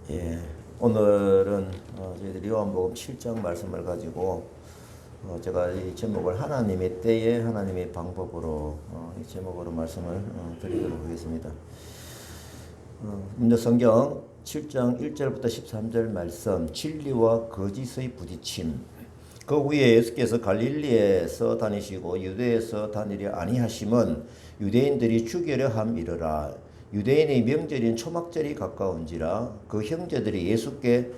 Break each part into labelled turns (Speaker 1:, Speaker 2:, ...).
Speaker 1: 예, 오늘은 저희들이 요한복음 7장 말씀을 가지고 제가 이 제목을 하나님의 때에 하나님의 방법으로 이 제목으로 말씀을 드리도록 하겠습니다. 먼저 성경 7장 1절부터 13절 말씀, 진리와 거짓의 부딪힘. 그 후에 예수께서 갈릴리에서 다니시고 유대에서 다니려 아니하심은 유대인들이 죽이려 함이르라. 유대인의 명절인 초막절이 가까운지라 그 형제들이 예수께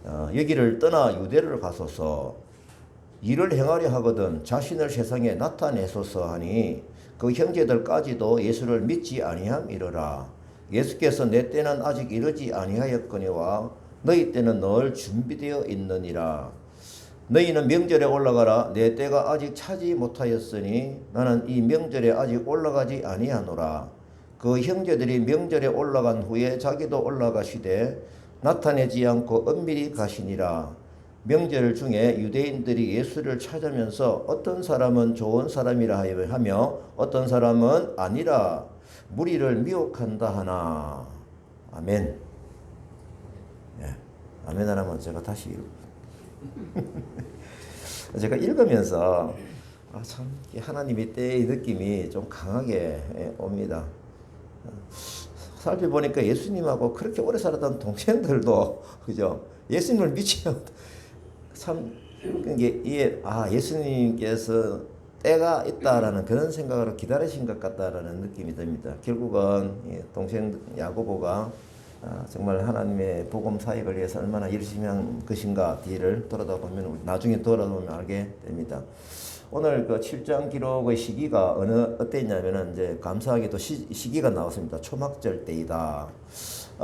Speaker 1: 여기를 떠나 유대를 가소서 일을 행하려 하거든 자신을 세상에 나타내소서 하니 그 형제들까지도 예수를 믿지 아니함이르라. 예수께서 내 때는 아직 이르지 아니하였거니와 너희 때는 늘 준비되어 있느니라. 너희는 명절에 올라가라. 내 때가 아직 차지 못하였으니 나는 이 명절에 아직 올라가지 아니하노라. 그 형제들이 명절에 올라간 후에 자기도 올라가시되 나타내지 않고 은밀히 가시니라. 명절 중에 유대인들이 예수를 찾으면서 어떤 사람은 좋은 사람이라 하며 어떤 사람은 아니라 무리를 미혹한다 하나. 아멘. 예, 아멘 하나만 제가 다시 제가 읽으면서 참 하나님의 때의 느낌이 좀 강하게 옵니다. 살펴보니까 예수님하고 그렇게 오래 살았던 동생들도 그죠? 예수님을 믿지 참 이게 예수님께서 때가 있다라는 그런 생각으로 기다리신 것 같다라는 느낌이 듭니다. 결국은 동생 야고보가 정말 하나님의 복음 사역을 위해서 얼마나 열심히 한 것인가 뒤를 돌아보면 나중에 돌아보면 알게 됩니다. 오늘 그 7장 기록의 시기가 어때 있냐면은 이제 감사하게도 시기가 나왔습니다. 초막절 때이다.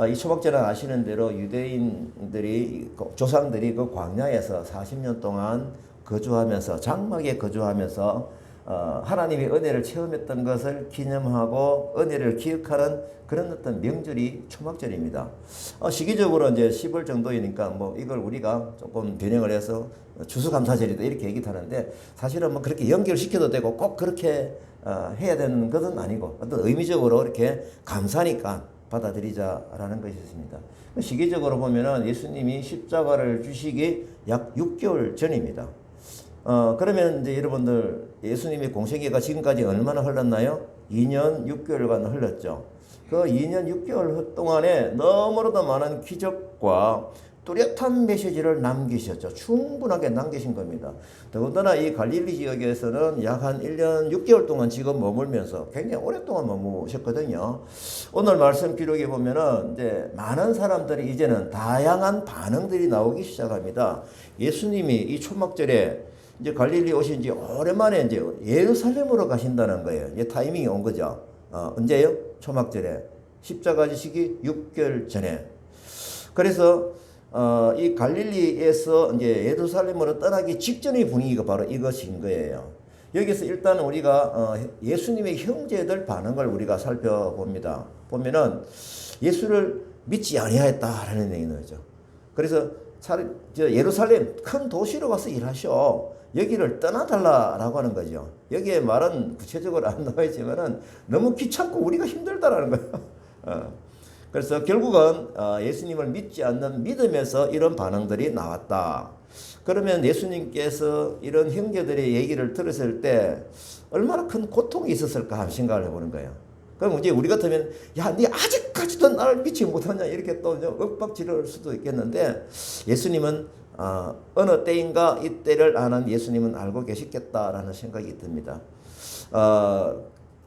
Speaker 1: 이 초막절은 아시는 대로 유대인들이 조상들이 그 광야에서 40년 동안 거주하면서 장막에 거주하면서 하나님의 은혜를 체험했던 것을 기념하고 은혜를 기억하는 그런 어떤 명절이 초막절입니다. 시기적으로 이제 10월 정도이니까 뭐 이걸 우리가 조금 변형을 해서 추수감사절이다 이렇게 얘기하는데 사실은 뭐 그렇게 연결시켜도 되고 꼭 그렇게 해야 되는 것은 아니고 어떤 의미적으로 이렇게 감사니까 받아들이자라는 것이 있습니다. 시기적으로 보면은 예수님이 십자가를 주시기 약 6개월 전입니다. 그러면 이제 여러분들 예수님의 공생애가 지금까지 얼마나 흘렀나요? 2년 6개월간 흘렀죠. 그 2년 6개월 동안에 너무나도 많은 기적과 뚜렷한 메시지를 남기셨죠. 충분하게 남기신 겁니다. 더군다나 이 갈릴리 지역에서는 약 한 1년 6개월 동안 지금 머물면서 굉장히 오랫동안 머무셨거든요. 오늘 말씀 기록에 보면은 이제 많은 사람들이 이제는 다양한 반응들이 나오기 시작합니다. 예수님이 이 초막절에 이제 갈릴리 오신 지 오랜만에 이제 예루살렘으로 가신다는 거예요. 이제 타이밍이 온 거죠. 언제요? 초막절에. 십자가 지시기 6개월 전에. 그래서 이 갈릴리에서 이제 예루살렘으로 떠나기 직전의 분위기가 바로 이것인 거예요. 여기서 일단 우리가 예수님의 형제들 반응을 우리가 살펴봅니다. 보면은 예수를 믿지 아니하였다라는 얘기는 거죠. 그래서 예루살렘 큰 도시로 가서 일하셔. 여기를 떠나달라라고 하는 거죠. 여기에 말은 구체적으로 안 나와 있지만은 너무 귀찮고 우리가 힘들다라는 거예요. 그래서 결국은 예수님을 믿지 않는 믿음에서 이런 반응들이 나왔다. 그러면 예수님께서 이런 형제들의 얘기를 들었을 때 얼마나 큰 고통이 있었을까 하는 생각을 해보는 거예요. 그럼 이제 우리 같으면 야, 네 아직까지도 나를 믿지 못하냐 이렇게 또 윽박지를 수도 있겠는데 예수님은 어느 때인가 이 때를 아는 예수님은 알고 계시겠다라는 생각이 듭니다.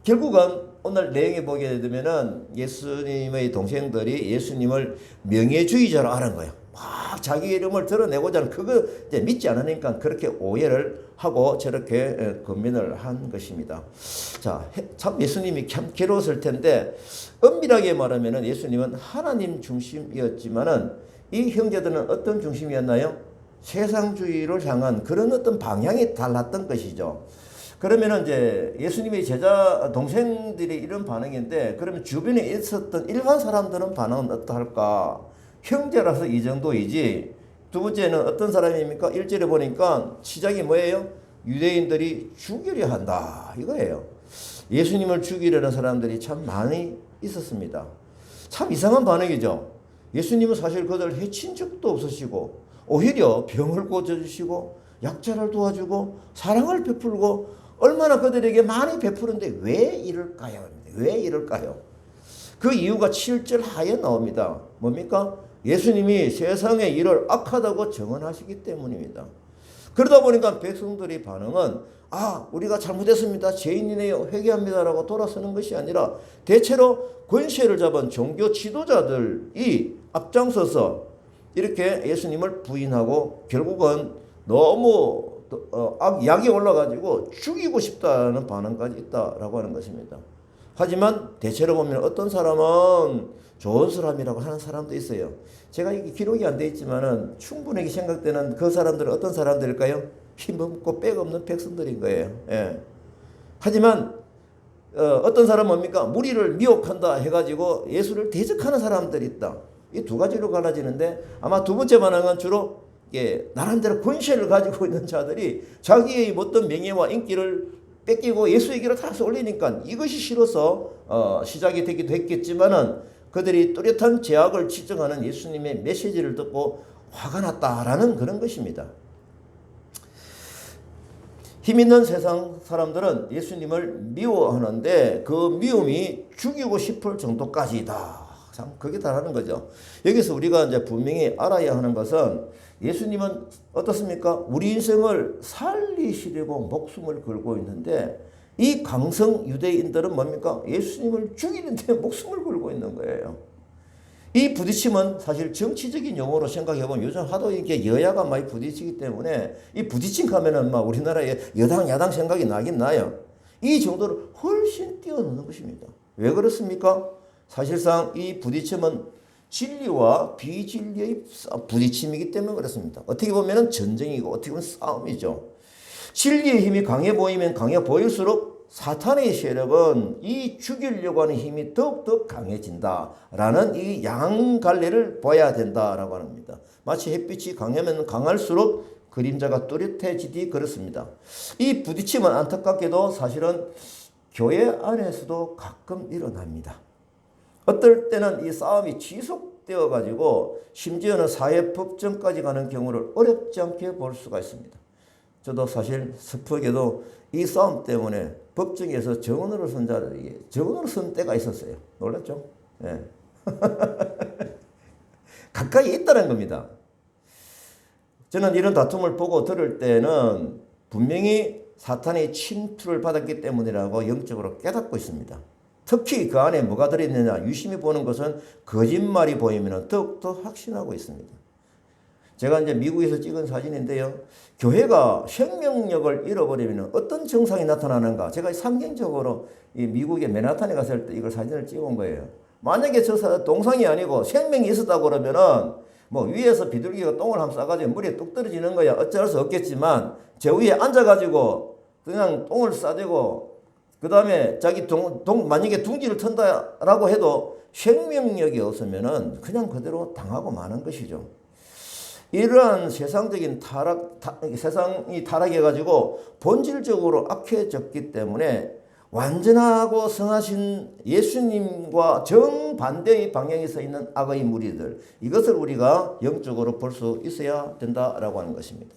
Speaker 1: 결국은 오늘 내용에 보게 되면은 예수님의 동생들이 예수님을 명예주의자로 아는 거예요. 막 자기 이름을 드러내고자 하는 그거 이제 믿지 않으니까 그렇게 오해를 하고 저렇게 권면을 한 것입니다. 자, 참 예수님이 참 괴로웠을 텐데 엄밀하게 말하면은 예수님은 하나님 중심이었지만은 이 형제들은 어떤 중심이었나요? 세상주의를 향한 그런 어떤 방향이 달랐던 것이죠. 그러면 이제 예수님의 제자 동생들이 이런 반응인데 그러면 주변에 있었던 일반 사람들은 반응은 어떠할까? 형제라서 이 정도이지. 두 번째는 어떤 사람입니까? 1절에 보니까 시작이 뭐예요? 유대인들이 죽이려 한다 이거예요. 예수님을 죽이려는 사람들이 참 많이 있었습니다. 참 이상한 반응이죠. 예수님은 사실 그들을 해친 적도 없으시고 오히려 병을 고쳐주시고 약자를 도와주고 사랑을 베풀고 얼마나 그들에게 많이 베푸는데 왜 이럴까요? 왜 이럴까요? 그 이유가 7절 하에 나옵니다. 뭡니까? 예수님이 세상의 일을 악하다고 정언하시기 때문입니다. 그러다 보니까 백성들의 반응은 우리가 잘못했습니다. 죄인이네요. 회개합니다라고 돌아서는 것이 아니라 대체로 권세를 잡은 종교 지도자들이 앞장서서 이렇게 예수님을 부인하고 결국은 너무 약이 올라가지고 죽이고 싶다는 반응까지 있다라고 하는 것입니다. 하지만 대체로 보면 어떤 사람은 좋은 사람이라고 하는 사람도 있어요. 제가 이게 기록이 안 돼 있지만은 충분히 생각되는 그 사람들은 어떤 사람들일까요? 힘없고 빽 없는 백성들인 거예요. 예. 하지만 어떤 사람은 뭡니까? 무리를 미혹한다 해가지고 예수를 대적하는 사람들이 있다. 이 두 가지로 갈라지는데 아마 두 번째 반응은 주로 나름대로 권세를 가지고 있는 자들이 자기의 어떤 명예와 인기를 뺏기고 예수의 길을 다시 올리니까 이것이 싫어서 시작이 되기도 했겠지만은 그들이 뚜렷한 죄악을 지적하는 예수님의 메시지를 듣고 화가 났다라는 그런 것입니다. 힘 있는 세상 사람들은 예수님을 미워하는데 그 미움이 죽이고 싶을 정도까지다. 참 그게 다라는 거죠. 여기서 우리가 이제 분명히 알아야 하는 것은 예수님은 어떻습니까? 우리 인생을 살리시려고 목숨을 걸고 있는데 이 강성 유대인들은 뭡니까? 예수님을 죽이는데 목숨을 걸고 있는 거예요. 이 부딪힘은 사실 정치적인 용어로 생각해보면 요즘 하도 이렇게 여야가 많이 부딪히기 때문에 이 부딪힘 가면은 막 우리나라에 여당 야당 생각이 나긴 나요. 이 정도를 훨씬 뛰어넘는 것입니다. 왜 그렇습니까? 사실상 이 부딪힘은 진리와 비진리의 부딪힘이기 때문에 그렇습니다. 어떻게 보면 전쟁이고 어떻게 보면 싸움이죠. 진리의 힘이 강해 보이면 강해 보일수록 사탄의 세력은 이 죽이려고 하는 힘이 더욱더 강해진다라는 이 양갈래를 봐야 된다라고 합니다. 마치 햇빛이 강하면 강할수록 그림자가 뚜렷해지듯이 그렇습니다. 이 부딪힘은 안타깝게도 사실은 교회 안에서도 가끔 일어납니다. 어떨 때는 이 싸움이 지속되어 가지고 심지어는 사회법정까지 가는 경우를 어렵지 않게 볼 수가 있습니다. 저도 사실 슬프게도 이 싸움 때문에 법정에서 정언으로 쓴 때가 있었어요. 놀랐죠? 예. 가까이 있다는 겁니다. 저는 이런 다툼을 보고 들을 때는 분명히 사탄의 침투를 받았기 때문이라고 영적으로 깨닫고 있습니다. 특히 그 안에 뭐가 들어있느냐 유심히 보는 것은 거짓말이 보이면 더욱더 확신하고 있습니다. 제가 이제 미국에서 찍은 사진인데요. 교회가 생명력을 잃어버리면 어떤 증상이 나타나는가. 제가 상징적으로 이 미국의 맨하탄에 갔을 때 이걸 사진을 찍은 거예요. 만약에 저 동상이 아니고 생명이 있었다고 그러면은 뭐 위에서 비둘기가 똥을 한번 싸가지고 물에 뚝 떨어지는 거야. 어쩔 수 없겠지만 제 위에 앉아가지고 그냥 똥을 싸대고 그 다음에 자기 만약에 둥지를 턴다라고 해도 생명력이 없으면은 그냥 그대로 당하고 마는 것이죠. 이러한 세상적인 세상이 타락해가지고 본질적으로 악해졌기 때문에 완전하고 선하신 예수님과 정반대의 방향에 서 있는 악의 무리들, 이것을 우리가 영적으로 볼 수 있어야 된다라고 하는 것입니다.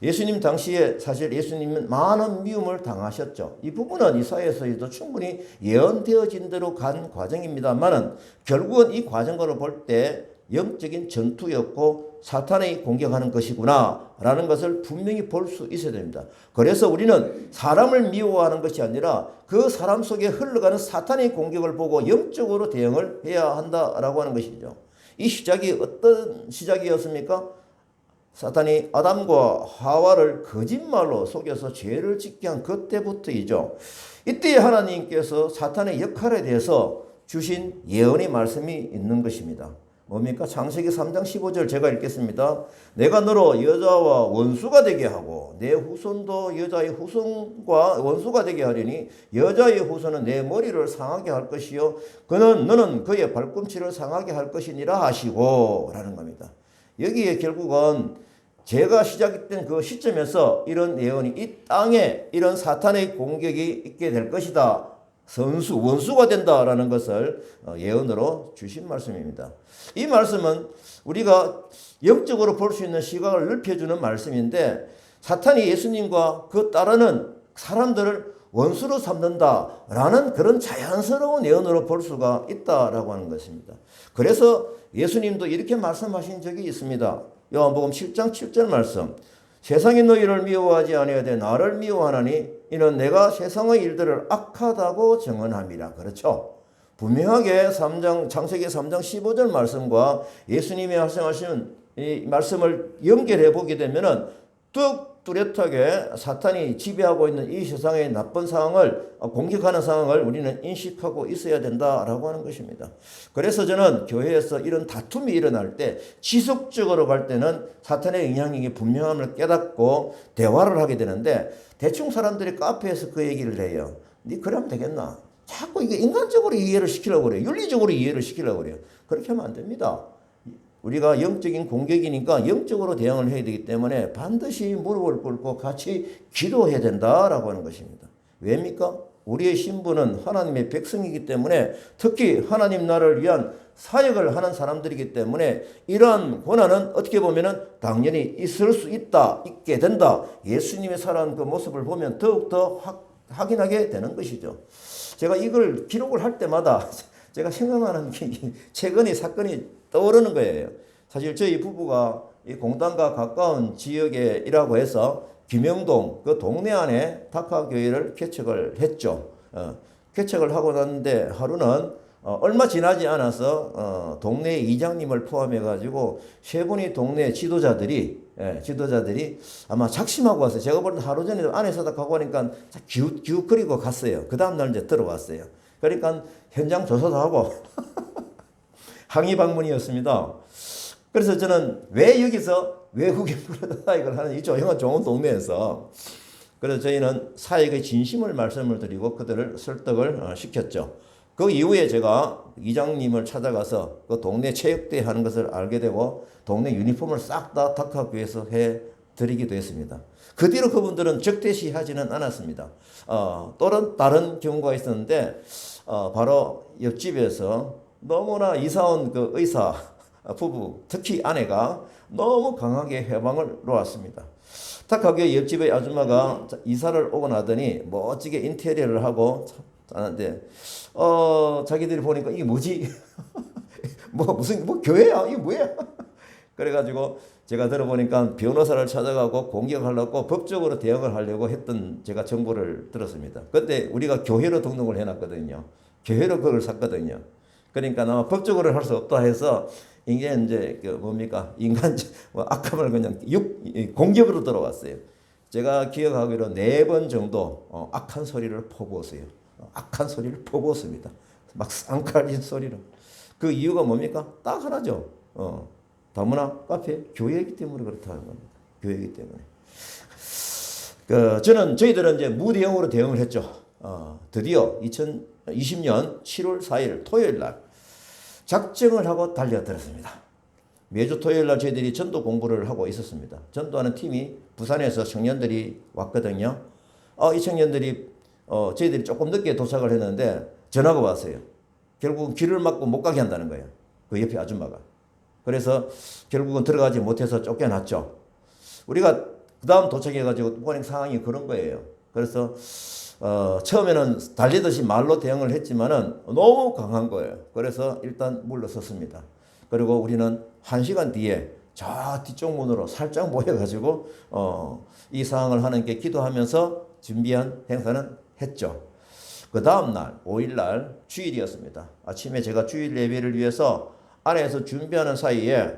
Speaker 1: 예수님 당시에 사실 예수님은 많은 미움을 당하셨죠. 이 부분은 이사야서에도 충분히 예언되어진 대로 간 과정입니다만은 결국은 이 과정을 볼 때 영적인 전투였고 사탄이 공격하는 것이구나 라는 것을 분명히 볼 수 있어야 됩니다. 그래서 우리는 사람을 미워하는 것이 아니라 그 사람 속에 흘러가는 사탄의 공격을 보고 영적으로 대응을 해야 한다라고 하는 것이죠. 이 시작이 어떤 시작이었습니까? 사탄이 아담과 하와를 거짓말로 속여서 죄를 짓게 한 그때부터이죠. 이때 하나님께서 사탄의 역할에 대해서 주신 예언의 말씀이 있는 것입니다. 뭡니까? 창세기 3장 15절 제가 읽겠습니다. 내가 너로 여자와 원수가 되게 하고 내 후손도 여자의 후손과 원수가 되게 하리니 여자의 후손은 내 머리를 상하게 할 것이요 너는 그의 발꿈치를 상하게 할 것이니라 하시고 라는 겁니다. 여기에 결국은 죄가 시작된 그 시점에서 이런 예언이 이 땅에 이런 사탄의 공격이 있게 될 것이다 선수, 원수가 된다라는 것을 예언으로 주신 말씀입니다. 이 말씀은 우리가 영적으로 볼 수 있는 시각을 넓혀주는 말씀인데 사탄이 예수님과 그 따르는 사람들을 원수로 삼는다라는 그런 자연스러운 예언으로 볼 수가 있다라고 하는 것입니다. 그래서 예수님도 이렇게 말씀하신 적이 있습니다. 요한복음 7장 7절 말씀. 세상이 너희를 미워하지 아니하되 나를 미워하나니 이는 내가 세상의 일들을 악하다고 증언함이라. 그렇죠. 분명하게 창세기 3장 15절 말씀과 예수님이 말씀하시는 이 말씀을 연결해 보게 되면은 뚜렷하게 사탄이 지배하고 있는 이 세상의 나쁜 상황을 공격하는 상황을 우리는 인식하고 있어야 된다라고 하는 것입니다. 그래서 저는 교회에서 이런 다툼이 일어날 때 지속적으로 갈 때는 사탄의 영향력이 분명함을 깨닫고 대화를 하게 되는데 대충 사람들이 카페에서 그 얘기를 해요. 니 그러면 되겠나? 자꾸 이게 인간적으로 이해를 시키려고 그래요. 윤리적으로 이해를 시키려고 그래요. 그렇게 하면 안 됩니다. 우리가 영적인 공격이니까 영적으로 대응을 해야 되기 때문에 반드시 무릎을 꿇고 같이 기도해야 된다라고 하는 것입니다. 왜입니까? 우리의 신분은 하나님의 백성이기 때문에 특히 하나님 나라를 위한 사역을 하는 사람들이기 때문에 이러한 고난은 어떻게 보면은 당연히 있을 수 있다, 있게 된다. 예수님의 살아온 그 모습을 보면 더욱더 확인하게 되는 것이죠. 제가 이걸 기록을 할 때마다 제가 생각나는 최근의 사건이 떠오르는 거예요. 사실 저희 부부가 이 공단과 가까운 지역에 일하고 해서 김영동 그 동네 안에 다카교회를 개척을 했죠. 개척을 하고 났는데 하루는 얼마 지나지 않아서 동네 이장님을 포함해 가지고 세 분이 동네 지도자들이 아마 작심하고 왔어요. 제가 볼 때 하루 전에 안에서 가고 하니까 기웃기웃거리고 갔어요. 그 다음날 이제 들어왔어요. 그러니까 현장 조사도 하고 항의 방문이었습니다. 그래서 저는 왜 여기서 외국인 사역을 하는 이 조용한 좋은 동네에서 그래서 저희는 사역의 진심을 말씀을 드리고 그들을 설득을 시켰죠. 그 이후에 제가 이장님을 찾아가서 그 동네 체육대회 하는 것을 알게 되고 동네 유니폼을 싹 다 다카교회에서 해드리기도 했습니다. 그 뒤로 그분들은 적대시하지는 않았습니다. 또 다른 경우가 있었는데 바로 옆집에서 너무나 이사온 그 의사 부부, 특히 아내가 너무 강하게 해방을 놓았습니다. 다카교회 옆집의 아줌마가 이사를 오고 나더니 멋지게 인테리어를 하고 하는데 자기들이 보니까 이게 뭐지? 무슨 교회야? 이게 뭐야? 그래가지고 제가 들어보니까 변호사를 찾아가고 공격하려고 법적으로 대응을 하려고 했던 제가 정보를 들었습니다. 그때 우리가 교회로 등록을 해놨거든요. 교회로 그걸 샀거든요. 그러니까 아마 법적으로 할 수 없다 해서 이제 그 뭡니까 악함을 그냥 공격으로 들어왔어요. 제가 기억하기로 4번 정도 악한 소리를 퍼부었어요. 악한 소리를 퍼부었습니다. 막 쌍칼진 소리로. 그 이유가 뭡니까? 딱 하나죠. 다문화 카페 교회이기 때문에 그렇다는 겁니다. 교회이기 때문에. 저희들은 이제 무대응으로 대응을 했죠. 드디어 2020년 7월 4일 토요일 날 작정을 하고 달려들었습니다. 매주 토요일 날 저희들이 전도 공부를 하고 있었습니다. 전도하는 팀이 부산에서 청년들이 왔거든요. 이 청년들이 저희들이 조금 늦게 도착을 했는데 전화가 왔어요. 결국은 길을 막고 못 가게 한다는 거예요. 그 옆에 아줌마가. 그래서 결국은 들어가지 못해서 쫓겨났죠. 우리가 그 다음 도착해가지고 보니까 상황이 그런 거예요. 그래서 처음에는 달리듯이 말로 대응을 했지만은 너무 강한 거예요. 그래서 일단 물러섰습니다. 그리고 우리는 1시간 뒤에 저 뒤쪽 문으로 살짝 모여가지고 이 상황을 하나님께 기도하면서 준비한 행사는 했죠. 그 다음날 5일날 주일이었습니다. 아침에 제가 주일 예배를 위해서 안에서 준비하는 사이에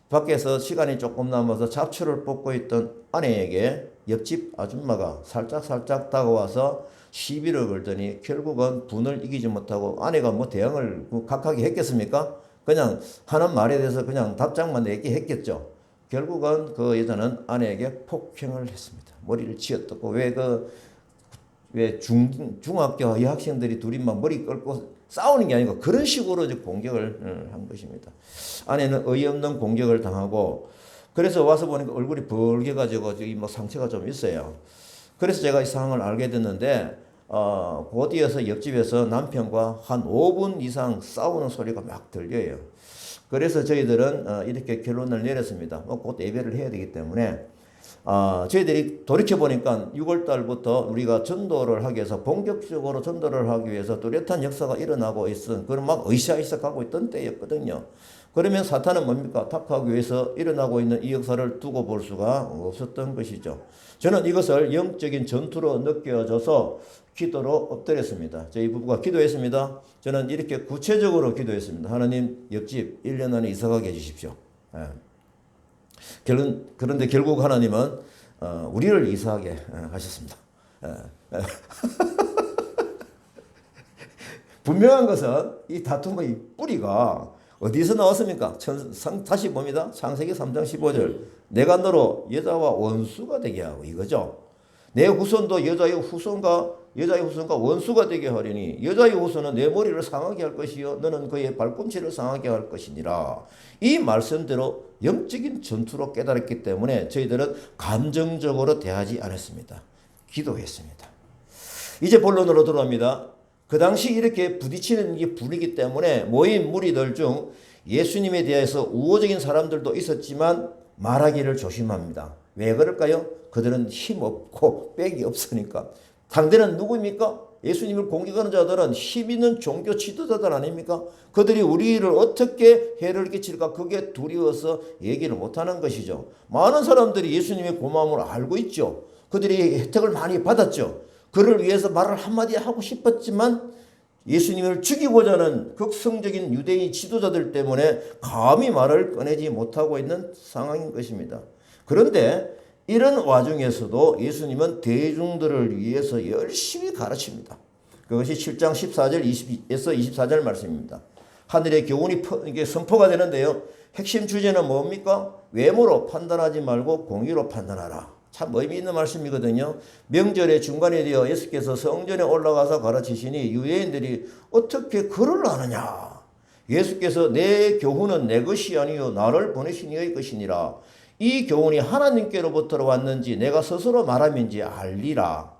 Speaker 1: 밖에서 시간이 조금 남아서 잡초를 뽑고 있던 아내에게 옆집 아줌마가 살짝 다가와서 시비를 걸더니 결국은 분을 이기지 못하고 아내가 뭐 대응을 각하게 했겠습니까? 그냥 하는 말에 대해서 그냥 답장만 내게 했겠죠. 결국은 그 여자는 아내에게 폭행을 했습니다. 머리를 쥐어뜯고 왜 중학교 여학생들이 둘이 막 머리 끌고 싸우는 게 아니고 그런 식으로 이제 공격을 한 것입니다. 아내는 어이없는 공격을 당하고 그래서 와서 보니까 얼굴이 벌게 가지고 뭐 상처가 좀 있어요. 그래서 제가 이 상황을 알게 됐는데 그 뒤에서 옆집에서 남편과 한 5분 이상 싸우는 소리가 막 들려요. 그래서 저희들은 이렇게 결론을 내렸습니다. 곧 예배를 해야 되기 때문에 저희들이 돌이켜보니까 6월 달부터 우리가 전도를 하기 위해서 본격적으로 전도를 하기 위해서 뚜렷한 역사가 일어나고 있은 그런 막 으쌰으쌰 가고 있던 때였거든요. 그러면 사탄은 뭡니까? 타락하기 위해서 일어나고 있는 이 역사를 두고 볼 수가 없었던 것이죠. 저는 이것을 영적인 전투로 느껴져서 기도로 엎드렸습니다. 저희 부부가 기도했습니다. 저는 이렇게 구체적으로 기도했습니다. 하나님, 옆집 1년 안에 이사가게 해주십시오. 예. 그런데 결국 하나님은 우리를 이사하게 하셨습니다. 분명한 것은 이 다툼의 뿌리가 어디서 나왔습니까? 다시 봅니다. 창세기 3장 15절. 내가 너로 여자와 원수가 되게 하고 이거죠. 내 후손도 여자의 후손과 원수가 되게 하려니 여자의 후손은 내 머리를 상하게 할 것이요 너는 그의 발꿈치를 상하게 할 것이니라. 이 말씀대로 영적인 전투로 깨달았기 때문에 저희들은 감정적으로 대하지 않았습니다. 기도했습니다. 이제 본론으로 들어갑니다. 그 당시 이렇게 부딪히는 게 불이기 때문에 모인 무리들 중 예수님에 대해서 우호적인 사람들도 있었지만 말하기를 조심합니다. 왜 그럴까요? 그들은 힘없고 빽이 없으니까. 상대는 누구입니까? 예수님을 공격하는 자들은 힘 있는 종교 지도자들 아닙니까? 그들이 우리를 어떻게 해를 끼칠까 그게 두려워서 얘기를 못하는 것이죠. 많은 사람들이 예수님의 고마움을 알고 있죠. 그들이 혜택을 많이 받았죠. 그를 위해서 말을 한마디 하고 싶었지만 예수님을 죽이고자 하는 극성적인 유대인 지도자들 때문에 감히 말을 꺼내지 못하고 있는 상황인 것입니다. 그런데 이런 와중에서도 예수님은 대중들을 위해서 열심히 가르칩니다. 그것이 7장 14절 20에서 24절 말씀입니다. 하늘의 교훈이 이게 선포가 되는데요. 핵심 주제는 뭡니까? 외모로 판단하지 말고 공의로 판단하라. 참 의미 있는 말씀이거든요. 명절의 중간에 되어 예수께서 성전에 올라가서 가르치시니 유대인들이 어떻게 글을 아느냐. 예수께서 내 교훈은 내 것이 아니요 나를 보내신 이의 것이니라. 이 교훈이 하나님께로부터 왔는지 내가 스스로 말함인지 알리라.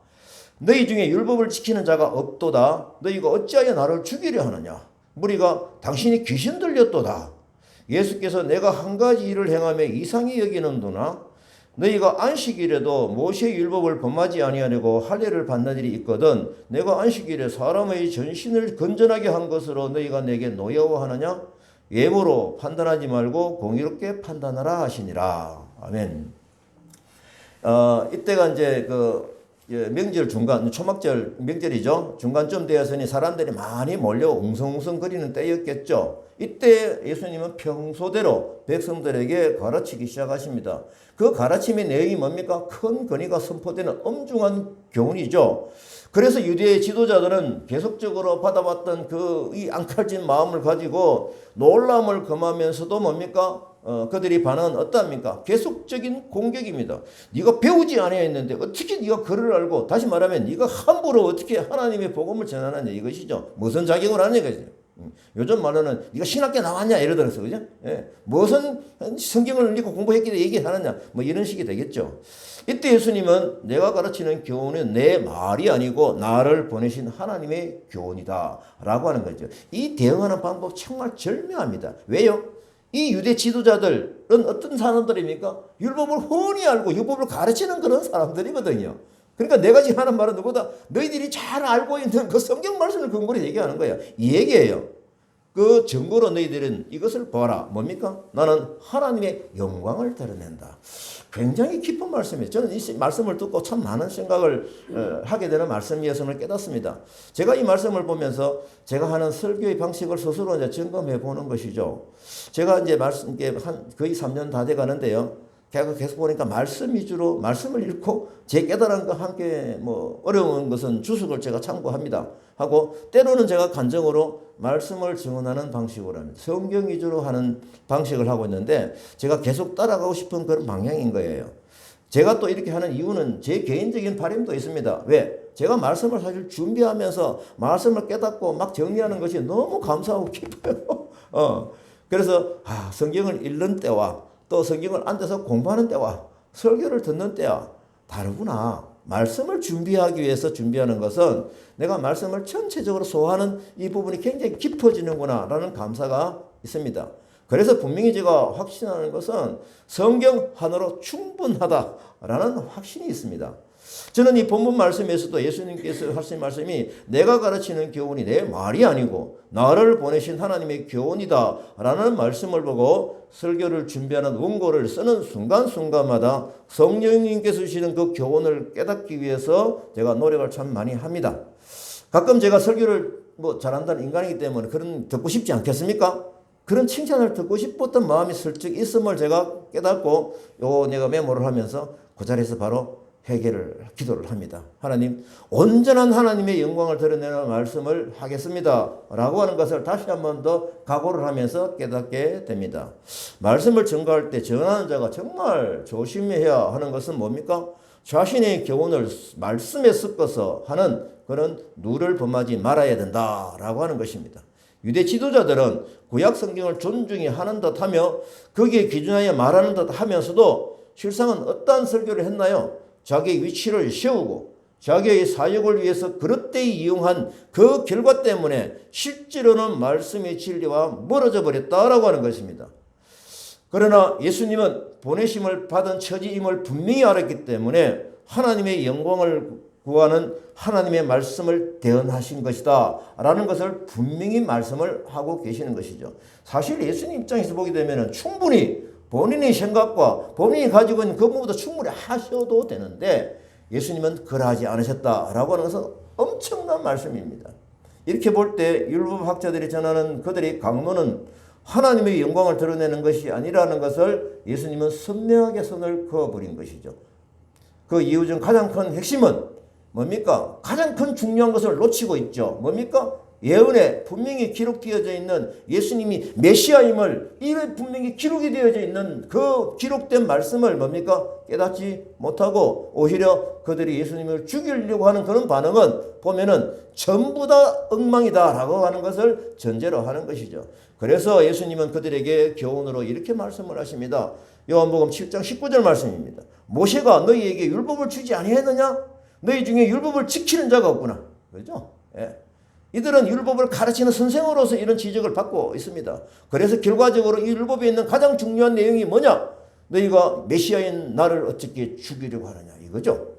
Speaker 1: 너희 중에 율법을 지키는 자가 없도다. 너희가 어찌하여 나를 죽이려 하느냐. 무리가 당신이 귀신 들렸도다. 예수께서 내가 한 가지 일을 행하며 이상히 여기는도나 너희가 안식일에도 모세의 율법을 범하지 아니하려고 할례를 받는 일이 있거든 내가 안식일에 사람의 전신을 건전하게 한 것으로 너희가 내게 노여워하느냐? 외모로 판단하지 말고 공의롭게 판단하라 하시니라. 아멘. 이때가 이제 명절 중간, 초막절 명절이죠. 중간쯤 되었으니 사람들이 많이 몰려 웅성웅성거리는 때였겠죠. 이때 예수님은 평소대로 백성들에게 가르치기 시작하십니다. 그 가르침의 내용이 뭡니까? 큰 권위가 선포되는 엄중한 교훈이죠. 그래서 유대의 지도자들은 계속적으로 받아왔던 이 앙칼진 마음을 가지고 놀람을 금하면서도 뭡니까? 그들이 반응은 어떠합니까? 계속적인 공격입니다. 네가 배우지 않아야 했는데 어떻게 네가 글을 알고 다시 말하면 네가 함부로 어떻게 하나님의 복음을 전하느냐 이것이죠. 무슨 자격을 하냐 이거죠. 요즘 말로는 네가 신학교 나왔냐 이러더라고요. 그죠? 예. 무슨 성경을 읽고 공부했기에 얘기하느냐 뭐 이런 식이 되겠죠. 이때 예수님은 내가 가르치는 교훈은 내 말이 아니고 나를 보내신 하나님의 교훈이다 라고 하는 거죠. 이 대응하는 방법 정말 절묘합니다. 왜요? 이 유대 지도자들은 어떤 사람들입니까? 율법을 훤히 알고 율법을 가르치는 그런 사람들이거든요. 그러니까 내가 지금 하는 말은 누구다? 너희들이 잘 알고 있는 그 성경 말씀을 근거로 얘기하는 거예요. 이 얘기예요. 그 증거로 너희들은 이것을 봐라. 뭡니까? 나는 하나님의 영광을 드러낸다. 굉장히 깊은 말씀이에요. 저는 이 말씀을 듣고 참 많은 생각을 하게 되는 말씀이었음을 깨닫습니다. 제가 이 말씀을 보면서 제가 하는 설교의 방식을 스스로 이제 점검해 보는 것이죠. 제가 이제 거의 3년 다 돼 가는데요. 계속 보니까 말씀 위주로 말씀을 읽고 제 깨달음과 함께 어려운 것은 주석을 제가 참고합니다. 하고 때로는 제가 간증으로 말씀을 증언하는 방식으로 합니다. 성경 위주로 하는 방식을 하고 있는데 제가 계속 따라가고 싶은 그런 방향인 거예요. 제가 또 이렇게 하는 이유는 제 개인적인 바람도 있습니다. 왜? 제가 말씀을 사실 준비하면서 말씀을 깨닫고 막 정리하는 것이 너무 감사하고 기뻐요. 그래서 성경을 읽는 때와 또 성경을 앉아서 공부하는 때와 설교를 듣는 때와 다르구나. 말씀을 준비하기 위해서 준비하는 것은 내가 말씀을 전체적으로 소화하는 이 부분이 굉장히 깊어지는구나 라는 감사가 있습니다. 그래서 분명히 제가 확신하는 것은 성경 하나로 충분하다라는 확신이 있습니다. 저는 이 본문 말씀에서도 예수님께서 하신 말씀이 내가 가르치는 교훈이 내 말이 아니고 나를 보내신 하나님의 교훈이다 라는 말씀을 보고 설교를 준비하는 원고를 쓰는 순간순간마다 성령님께서 주시는 그 교훈을 깨닫기 위해서 제가 노력을 참 많이 합니다. 가끔 제가 설교를 잘한다는 인간이기 때문에 그런 듣고 싶지 않겠습니까? 그런 칭찬을 듣고 싶었던 마음이 슬쩍 있음을 제가 깨닫고 내가 메모를 하면서 그 자리에서 바로 기도를 합니다. 하나님, 온전한 하나님의 영광을 드러내는 말씀을 하겠습니다 라고 하는 것을 다시 한 번 더 각오를 하면서 깨닫게 됩니다. 말씀을 전가할 때 전하는 자가 정말 조심해야 하는 것은 뭡니까? 자신의 교훈을 말씀에 섞어서 하는 그런 누를 범하지 말아야 된다라고 하는 것입니다. 유대 지도자들은 구약 성경을 존중히 하는 듯 하며 거기에 기준하여 말하는 듯 하면서도 실상은 어떠한 설교를 했나요? 자기의 위치를 세우고 자기의 사역을 위해서 그릇되이 이용한 그 결과 때문에 실제로는 말씀의 진리와 멀어져 버렸다라고 하는 것입니다. 그러나 예수님은 보내심을 받은 처지임을 분명히 알았기 때문에 하나님의 영광을 구하는 하나님의 말씀을 대언하신 것이다 라는 것을 분명히 말씀을 하고 계시는 것이죠. 사실 예수님 입장에서 보게 되면 충분히 본인의 생각과 본인이 가지고 있는 그 부분도 충분히 하셔도 되는데 예수님은 그러하지 않으셨다라고 하는 것은 엄청난 말씀입니다. 이렇게 볼 때 율법학자들이 전하는 그들의 강론은 하나님의 영광을 드러내는 것이 아니라는 것을 예수님은 선명하게 선을 그어버린 것이죠. 그 이유 중 가장 큰 핵심은 뭡니까? 가장 큰 중요한 것을 놓치고 있죠. 뭡니까? 예언에 분명히 기록되어져 있는 예수님이 메시아임을 이래 분명히 기록이 되어져 있는 그 기록된 말씀을 뭡니까? 깨닫지 못하고 오히려 그들이 예수님을 죽이려고 하는 그런 반응은 보면은 전부 다 엉망이다라고 하는 것을 전제로 하는 것이죠. 그래서 예수님은 그들에게 교훈으로 이렇게 말씀을 하십니다. 요한복음 7장 19절 말씀입니다. 모세가 너희에게 율법을 주지 아니했느냐? 너희 중에 율법을 지키는 자가 없구나. 그렇죠? 예. 이들은 율법을 가르치는 선생으로서 이런 지적을 받고 있습니다. 그래서 결과적으로 이 율법에 있는 가장 중요한 내용이 뭐냐? 너희가 메시아인 나를 어떻게 죽이려고 하느냐 이거죠.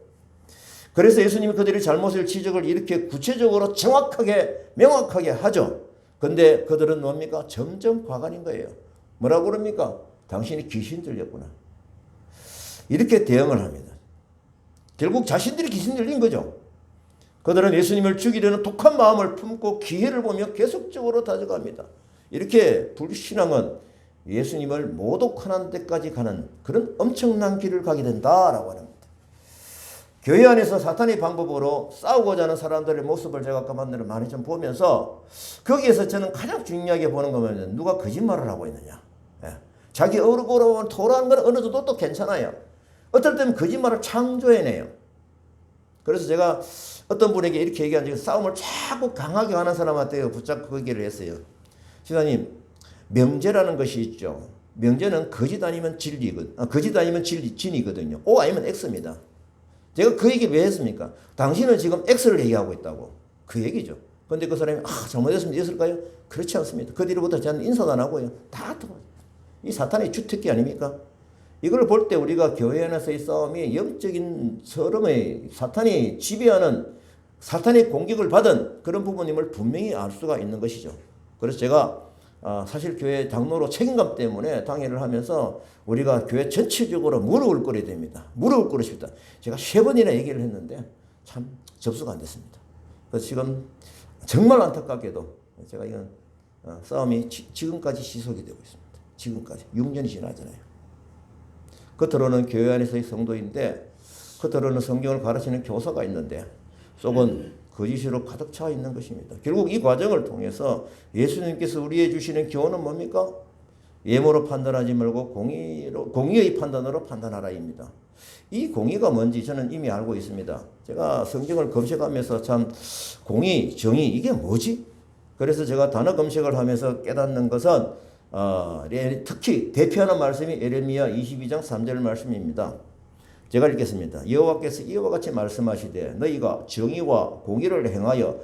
Speaker 1: 그래서 예수님이 그들의 잘못을 지적을 이렇게 구체적으로 정확하게 명확하게 하죠. 근데 그들은 뭡니까? 점점 과간인 거예요. 뭐라고 그럽니까? 당신이 귀신 들렸구나. 이렇게 대응을 합니다. 결국 자신들이 귀신 들린 거죠. 그들은 예수님을 죽이려는 독한 마음을 품고 기회를 보며 계속적으로 다져갑니다. 이렇게 불신앙은 예수님을 모독하는 데까지 가는 그런 엄청난 길을 가게 된다라고 하는 겁니다. 교회 안에서 사탄의 방법으로 싸우고자 하는 사람들의 모습을 제가 그만대로 많이 좀 보면서 거기에서 저는 가장 중요하게 보는 거면 누가 거짓말을 하고 있느냐. 자기 얼굴로 토라는 건 어느 정도 또 괜찮아요. 어떨 때는 거짓말을 창조해내요. 그래서 제가 어떤 분에게 이렇게 얘기한 적이 싸움을 자꾸 강하게 하는 사람한테 붙잡고 그 얘기를 했어요. 시사님, 명제라는 것이 있죠. 명제는 거짓 아니면 진리거든. 거짓 아니면 진이거든요. O 아니면 X입니다. 제가 그 얘기를 왜 했습니까? 당신은 지금 X를 얘기하고 있다고. 그 얘기죠. 그런데 그 사람이 잘못했으면 됐을까요? 그렇지 않습니다. 그 뒤로부터 저는 인사도 안 하고요. 다 이 사탄의 주특기 아닙니까? 이걸 볼 때 우리가 교회 안에서의 싸움이 영적인 서름의 사탄이 지배하는 사탄의 공격을 받은 그런 부분임을 분명히 알 수가 있는 것이죠. 그래서 제가 사실 교회 장로로 책임감 때문에 당회를 하면서 우리가 교회 전체적으로 무릎을 꿇어야 됩니다. 무릎을 꿇으십시오. 제가 3번이나 얘기를 했는데 참 접수가 안 됐습니다. 그래서 지금 정말 안타깝게도 제가 이건 싸움이 지금까지 지속이 되고 있습니다. 지금까지 6년이 지나잖아요. 겉으로는 교회 안에서의 성도인데 겉으로는 성경을 가르치는 교사가 있는데 속은 거짓으로 가득 차 있는 것입니다. 결국 이 과정을 통해서 예수님께서 우리에게 주시는 교훈은 뭡니까? 예모로 판단하지 말고 공의의 판단으로 판단하라입니다. 이 공의가 뭔지 저는 이미 알고 있습니다. 제가 성경을 검색하면서 참 공의, 정의 이게 뭐지? 그래서 제가 단어 검색을 하면서 깨닫는 것은 특히 대표하는 말씀이 에레미야 22장 3절 말씀입니다. 제가 읽겠습니다. 여호와께서 이와 같이 말씀하시되 너희가 정의와 공의를 행하여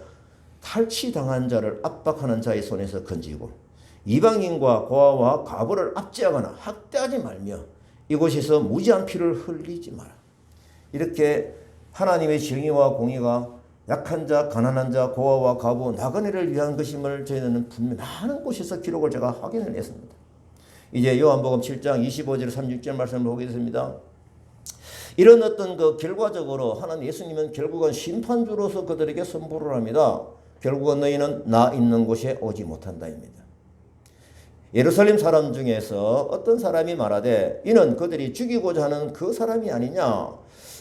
Speaker 1: 탈취당한 자를 압박하는 자의 손에서 건지고 이방인과 고아와 과부를 압제하거나 학대하지 말며 이곳에서 무지한 피를 흘리지 마라. 이렇게 하나님의 정의와 공의가 약한 자, 가난한 자, 고아와 과부, 나그네를 위한 것임을 저희는 분명 많은 곳에서 기록을 제가 확인을 했습니다. 이제 요한복음 7장 25절 36절 말씀을 보겠습니다. 이런 어떤 그 결과적으로 하나님 예수님은 결국은 심판주로서 그들에게 선포를 합니다. 결국은 너희는 나 있는 곳에 오지 못한다입니다. 예루살렘 사람 중에서 어떤 사람이 말하되 이는 그들이 죽이고자 하는 그 사람이 아니냐.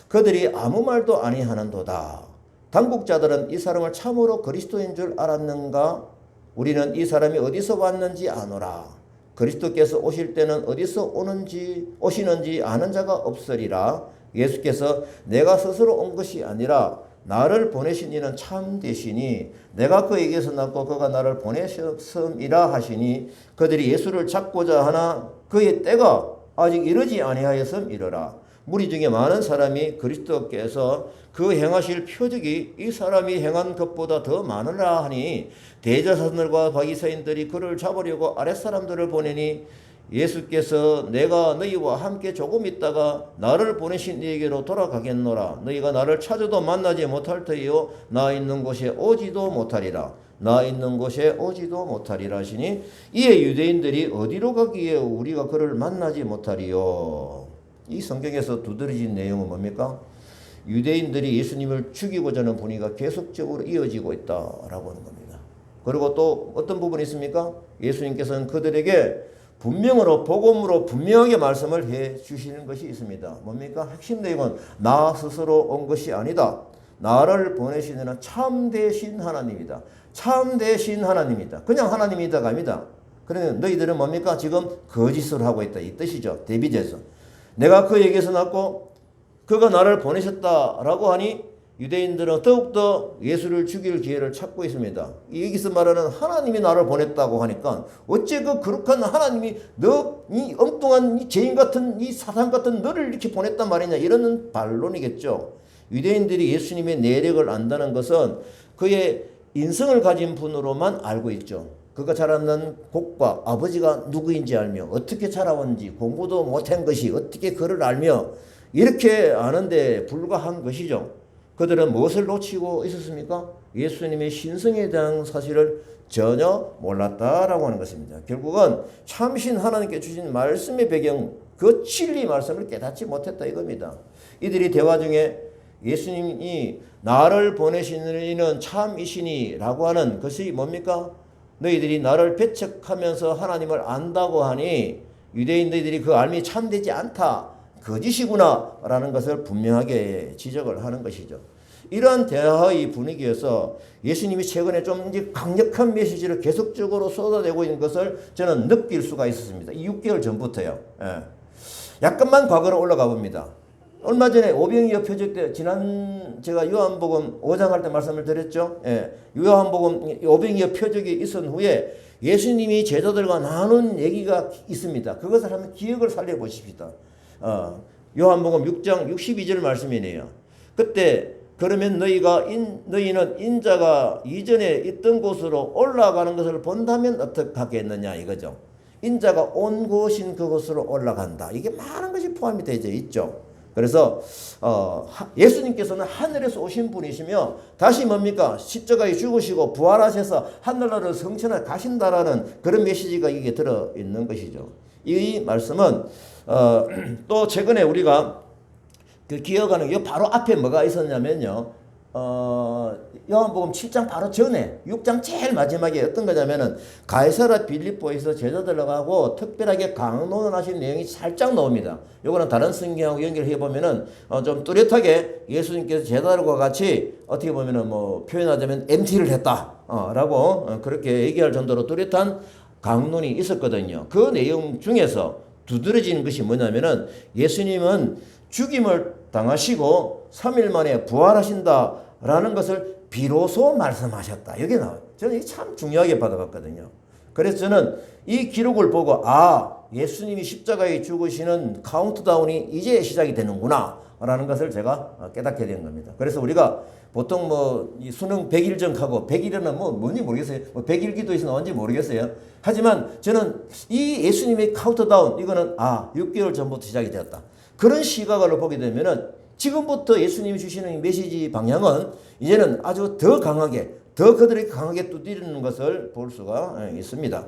Speaker 1: 그들이 아무 말도 아니하는도다. 당국자들은 이 사람을 참으로 그리스도인 줄 알았는가? 우리는 이 사람이 어디서 왔는지 아노라. 그리스도께서 오실 때는 어디서 오시는지 아는 자가 없으리라. 예수께서 내가 스스로 온 것이 아니라 나를 보내신 이는 참되시니 내가 그에게서 났고 그가 나를 보내셨음이라 하시니 그들이 예수를 잡고자 하나 그의 때가 아직 이르지 아니하였음이러라. 무리 중에 많은 사람이 그리스도께서 그 행하실 표적이 이 사람이 행한 것보다 더 많으라 하니 대제사장들과 바리새인들이 그를 잡으려고 아랫사람들을 보내니 예수께서 내가 너희와 함께 조금 있다가 나를 보내신 이에게로 돌아가겠노라. 너희가 나를 찾아도 만나지 못할 터이요 나 있는 곳에 오지도 못하리라. 나 있는 곳에 오지도 못하리라 하시니 이에 유대인들이 어디로 가기에 우리가 그를 만나지 못하리요. 이 성경에서 두드러진 내용은 뭡니까? 유대인들이 예수님을 죽이고자 하는 분위기가 계속적으로 이어지고 있다라고 하는 겁니다. 그리고 또 어떤 부분이 있습니까? 예수님께서는 그들에게 분명으로 복음으로 분명하게 말씀을 해 주시는 것이 있습니다. 뭡니까? 핵심 내용은 나 스스로 온 것이 아니다. 나를 보내시는 참되신 하나님이다. 참되신 하나님이다. 그냥 하나님이다가 아닙니다. 그러면 너희들은 뭡니까? 지금 거짓을 하고 있다. 이 뜻이죠. 데비드에서. 내가 그에게서 났고 그가 나를 보내셨다라고 하니 유대인들은 더욱더 예수를 죽일 기회를 찾고 있습니다. 여기서 말하는 하나님이 나를 보냈다고 하니까 어째 그 거룩한 하나님이 너 이 엉뚱한 이 죄인 같은 이 사탄 같은 너를 이렇게 보냈단 말이냐 이러는 반론이겠죠. 유대인들이 예수님의 내력을 안다는 것은 그의 인성을 가진 분으로만 알고 있죠. 그가 자랐는 곳과 아버지가 누구인지 알며 어떻게 자라온지 공부도 못한 것이 어떻게 그를 알며 이렇게 아는데 불과한 것이죠. 그들은 무엇을 놓치고 있었습니까? 예수님의 신성에 대한 사실을 전혀 몰랐다라고 하는 것입니다. 결국은 참신 하나님께 주신 말씀의 배경, 그 진리 말씀을 깨닫지 못했다 이겁니다. 이들이 대화 중에 예수님이 나를 보내시는 이는 참이시니 라고 하는 것이 뭡니까? 너희들이 나를 배척하면서 하나님을 안다고 하니 유대인들이 그 알미 참되지 않다. 거짓이구나 라는 것을 분명하게 지적을 하는 것이죠. 이러한 대화의 분위기에서 예수님이 최근에 좀 이제 강력한 메시지를 계속적으로 쏟아내고 있는 것을 저는 느낄 수가 있었습니다. 6개월 전부터요. 약간만 과거로 올라가 봅니다. 얼마 전에 오병이어 표적 때 지난 제가 요한복음 5장 할 때 말씀을 드렸죠. 요한복음 오병이어 표적이 있은 후에 예수님이 제자들과 나눈 얘기가 있습니다. 그것을 한번 기억을 살려 보십시다. 요한복음 6장 62절 말씀이네요. 그때 그러면 너희는 인자가 이전에 있던 곳으로 올라가는 것을 본다면 어떻게 하겠느냐 이거죠. 인자가 온 곳인 그곳으로 올라간다. 이게 많은 것이 포함이 되어 있죠. 그래서 예수님께서는 하늘에서 오신 분이시며 다시 뭡니까? 십자가에 죽으시고 부활하셔서 하늘나라를 성천에 가신다라는 그런 메시지가 이게 들어있는 것이죠. 이 말씀은 또 최근에 우리가 그 기억하는 게 바로 앞에 뭐가 있었냐면요. 요한복음 7장 바로 전에 6장 제일 마지막에 어떤 거냐면은 가이사랴 빌립보에서 제자들하고 특별하게 강론하신 내용이 살짝 나옵니다. 요거는 다른 성경하고 연결해 보면은 좀 뚜렷하게 예수님께서 제자들과 같이 어떻게 보면은 뭐 표현하자면 MT를 했다라고 그렇게 얘기할 정도로 뚜렷한 강론이 있었거든요. 그 내용 중에서 두드러지는 것이 뭐냐면은 예수님은 죽임을 당하시고 3일 만에 부활하신다라는 것을 비로소 말씀하셨다. 여기 나와요. 저는 이게 참 중요하게 받아봤거든요. 그래서 저는 이 기록을 보고 예수님이 십자가에 죽으시는 카운트다운이 이제 시작이 되는구나 라는 것을 제가 깨닫게 된 겁니다. 그래서 우리가 보통 이 수능 100일 전하고 100일은 뭔지 모르겠어요. 100일 기도에서 나온지 모르겠어요. 하지만 저는 이 예수님의 카운트다운 이거는 6개월 전부터 시작이 되었다. 그런 시각으로 보게 되면은 지금부터 예수님이 주시는 메시지 방향은 이제는 아주 더 강하게 더 그들에게 강하게 두드리는 것을 볼 수가 있습니다.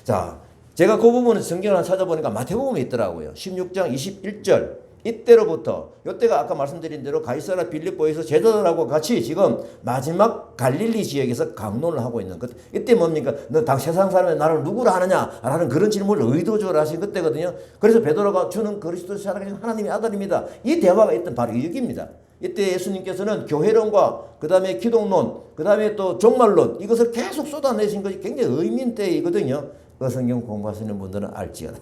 Speaker 1: 자, 제가 그 부분을 성경을 찾아보니까 마태복음에 있더라고요. 16장 21절. 이때로부터 이때가 아까 말씀드린 대로 가이사랴 빌립보에서 제자들하고 같이 지금 마지막 갈릴리 지역에서 강론을 하고 있는 것. 이때 뭡니까? 너 당 세상 사람이 나를 누구라 하느냐라는 그런 질문을 의도적으로 하신 그때거든요. 그래서 베드로가 주는 그리스도 살아계신 하나님의 아들입니다. 이 대화가 있던 바로 여기입니다. 이때 예수님께서는 교회론과 그 다음에 기독론, 그 다음에 또 종말론 이것을 계속 쏟아내신 것이 굉장히 의미 있는 때이거든요. 그 성경 공부하시는 분들은 알지어다.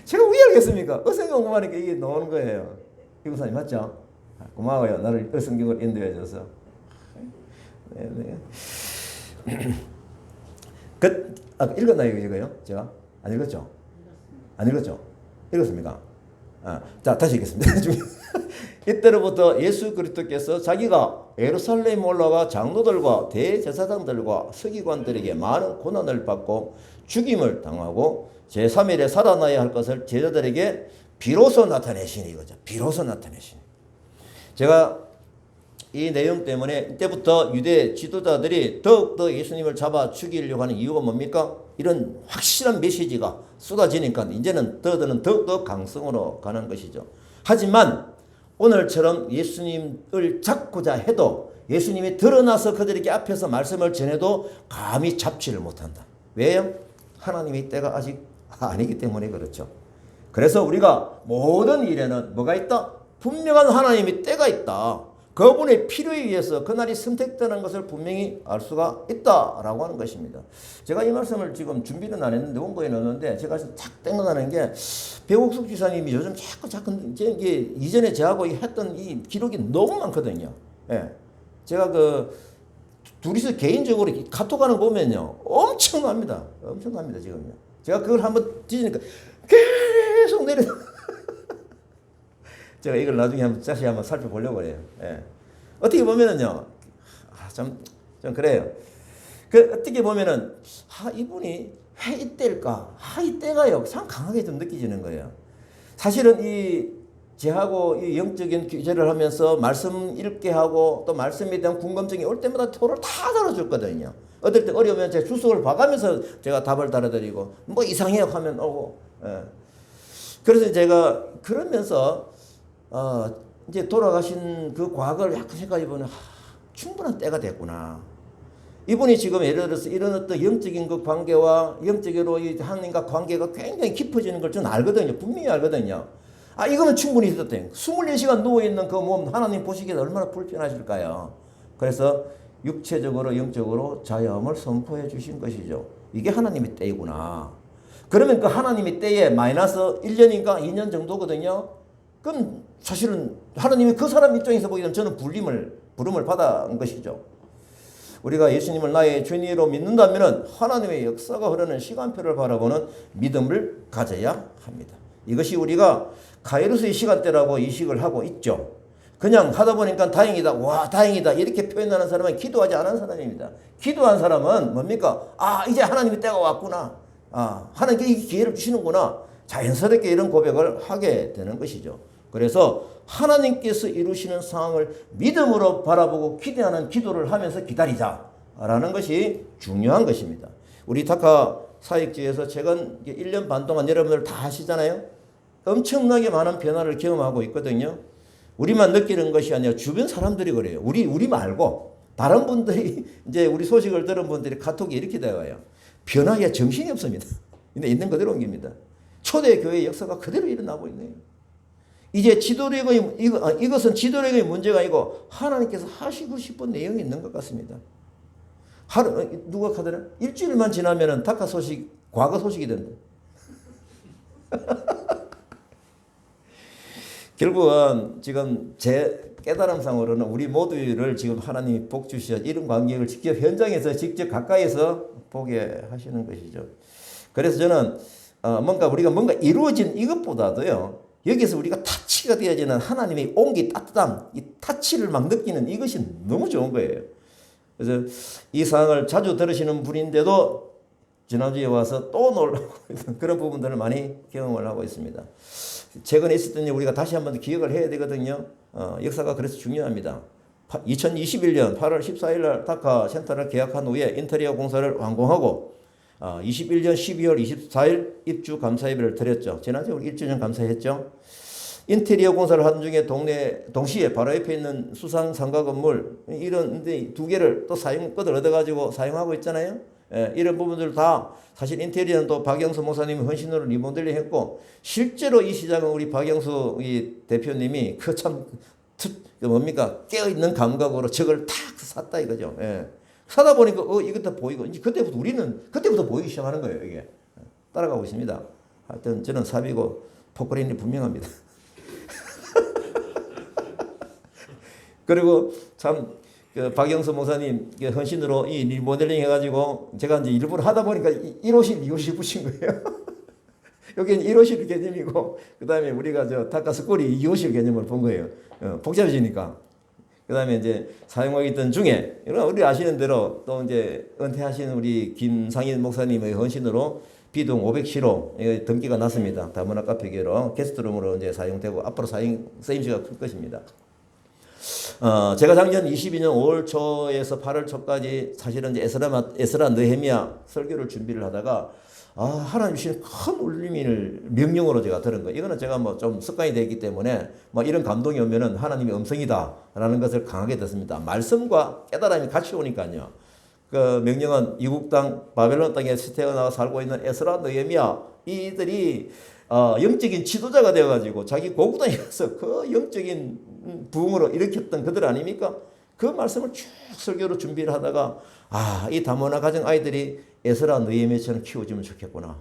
Speaker 1: 제가 왜 알겠습니까? 성경 공부하니까 이게 나오는 거예요. 이구사님 맞죠? 고마워요. 나를 성경을 인도해줘서. 네. 읽었나요 이거요? 제가 안 읽었죠? 안 읽었죠? 읽었습니까? 자, 다시 읽겠습니다. 이때로부터 예수 그리스도께서 자기가 예루살렘 올라가 장로들과 대제사장들과 서기관들에게 많은 고난을 받고 죽임을 당하고 제3일에 살아나야 할 것을 제자들에게 비로소 나타내시니 이거죠. 비로소 나타내시니. 제가 이 내용 때문에 이때부터 유대 지도자들이 더욱더 예수님을 잡아 죽이려고 하는 이유가 뭡니까? 이런 확실한 메시지가 쏟아지니까 이제는 더욱더 강성으로 가는 것이죠. 하지만 오늘처럼 예수님을 잡고자 해도 예수님이 드러나서 그들에게 앞에서 말씀을 전해도 감히 잡지를 못한다. 왜요? 하나님의 때가 아직 아니기 때문에 그렇죠. 그래서 우리가 모든 일에는 뭐가 있다? 분명한 하나님의 때가 있다. 그분의 필요에 의해서 그날이 선택되는 것을 분명히 알 수가 있다라고 하는 것입니다. 제가 이 말씀을 지금 준비는 안 했는데 원고에 넣었는데 제가 착 생각나는 게 배옥숙 지사님이 요즘 자꾸 이게 이전에 저하고 했던 이 기록이 너무 많거든요. 예. 제가 둘이서 개인적으로 카톡하는 거 보면요. 엄청납니다. 엄청납니다, 지금요. 제가 그걸 한번 뒤지니까 계속 내려. 제가 이걸 나중에 다시 한번 살펴보려고 해요. 예. 어떻게 보면은요, 좀 그래요. 어떻게 보면은, 이분이 왜 이때일까? 이때가요, 참 강하게 좀 느껴지는 거예요. 사실은 제하고 이 영적인 교제를 하면서 말씀 읽게 하고 또 말씀에 대한 궁금증이 올 때마다 토를 다 달아줬거든요. 어떨 때 어려우면 제가 주석을 봐가면서 제가 답을 달아드리고, 이상해요 하면 오고, 예. 그래서 제가 그러면서, 이제 돌아가신 그 과거를 약간 생각해 보면 충분한 때가 됐구나. 이분이 지금 예를 들어서 이런 어떤 영적인 그 관계와 영적으로 이 하나님과 관계가 굉장히 깊어지는 걸 저는 알거든요. 분명히 알거든요. 이거는 충분히 있었다. 24시간 누워있는 그 몸 하나님 보시기에 얼마나 불편하실까요? 그래서 육체적으로 영적으로 자염을 선포해 주신 것이죠. 이게 하나님의 때이구나. 그러면 그 하나님의 때에 마이너스 1년인가 2년 정도거든요. 그럼 사실은 하나님이 그 사람 입장에서 보게 되면 저는 부름을 받은 것이죠. 우리가 예수님을 나의 주인으로 믿는다면 하나님의 역사가 흐르는 시간표를 바라보는 믿음을 가져야 합니다. 이것이 우리가 카이로스의 시간대라고 이식을 하고 있죠. 그냥 하다 보니까 다행이다. 와, 다행이다. 이렇게 표현하는 사람은 기도하지 않은 사람입니다. 기도한 사람은 뭡니까? 이제 하나님의 때가 왔구나. 하나님께 이 기회를 주시는구나. 자연스럽게 이런 고백을 하게 되는 것이죠. 그래서 하나님께서 이루시는 상황을 믿음으로 바라보고 기대하는 기도를 하면서 기다리자라는 것이 중요한 것입니다. 우리 다카 사역지에서 최근 1년 반 동안 여러분들 다 하시잖아요. 엄청나게 많은 변화를 경험하고 있거든요. 우리만 느끼는 것이 아니라 주변 사람들이 그래요. 우리 말고 다른 분들이 이제 우리 소식을 들은 분들이 카톡이 이렇게 되어요. 변화에 정신이 없습니다. 근데 있는 그대로 옮깁니다. 초대교회의 역사가 그대로 일어나고 있네요. 이제 이것은 지도력의 문제가 아니고 하나님께서 하시고 싶은 내용이 있는 것 같습니다. 누가 하더라? 일주일만 지나면은 다카 소식, 과거 소식이 된다. 결국은 지금 제 깨달음상으로는 우리 모두를 지금 하나님이 복 주셔 이런 광경을 직접 현장에서 직접 가까이서 보게 하시는 것이죠. 그래서 저는 뭔가 우리가 뭔가 이루어진 이것보다도요. 여기서 우리가 타치가 되어지는 하나님의 온기 따뜻함, 이 타치를 막 느끼는 이것이 너무 좋은 거예요. 그래서 이 상황을 자주 들으시는 분인데도 지난주에 와서 또 놀라고 그런 부분들을 많이 경험을 하고 있습니다. 최근에 있었던 일 우리가 다시 한번 기억을 해야 되거든요. 역사가 그래서 중요합니다. 2021년 8월 14일 날 다카 센터를 계약한 후에 인테리어 공사를 완공하고 21년 12월 24일 입주 감사 예배를 드렸죠. 지난주에 우리 1주년 감사했죠. 인테리어 공사를 하는 중에 동시에 바로 옆에 있는 수상 상가 건물 이런 두 개를 또 사용권을 얻어가지고 사용하고 있잖아요. 이런 부분들 다 사실 인테리어는 또 박영수 목사님이 헌신으로 리모델링 했고 실제로 이 시장은 우리 박영수 이 대표님이 뭡니까 깨어있는 감각으로 저걸 탁 샀다 이거죠. 사다 보니까 이것도 보이고 이제 그때부터 보이기 시작하는 거예요. 이게 따라가고 있습니다. 하여튼 저는 삽이고 포크레인이 분명합니다. 그리고 참 박영수 목사님 헌신으로 이 리모델링 해가지고 제가 이제 일부러 하다 보니까 1호실, 2호실 붙인 거예요. 여기는 1호실 개념이고 그 다음에 우리가 다카스쿨이 2호실 개념을 본 거예요. 복잡해지니까. 그 다음에 이제 사용하고 있던 중에 우리 아시는 대로 또 이제 은퇴하신 우리 김상인 목사님의 헌신으로 비동 500시로 등기가 났습니다. 다문화 카페계로 게스트룸으로 이제 사용되고 앞으로 쓰임새가 클 것입니다. 제가 작년 22년 5월 초에서 8월 초까지 사실은 이제 에스라 느헤미야 설교를 준비를 하다가 하나님 주신 큰 울림을 명령으로 제가 들은 거예요. 이거는 제가 뭐 좀 습관이 되기 때문에 뭐 이런 감동이 오면은 하나님의 음성이다라는 것을 강하게 듣습니다. 말씀과 깨달음이 같이 오니까요. 그 명령은 이국 땅 바벨론 땅에 태어나 살고 있는 에스라 느헤미야 이들이 영적인 지도자가 되어가지고 자기 고국 땅에 가서 그 영적인 부흥으로 일으켰던 그들 아닙니까? 그 말씀을 쭉 설교로 준비를 하다가 이 다문화 가정 아이들이 에스라 느헤미야처럼 키워주면 좋겠구나.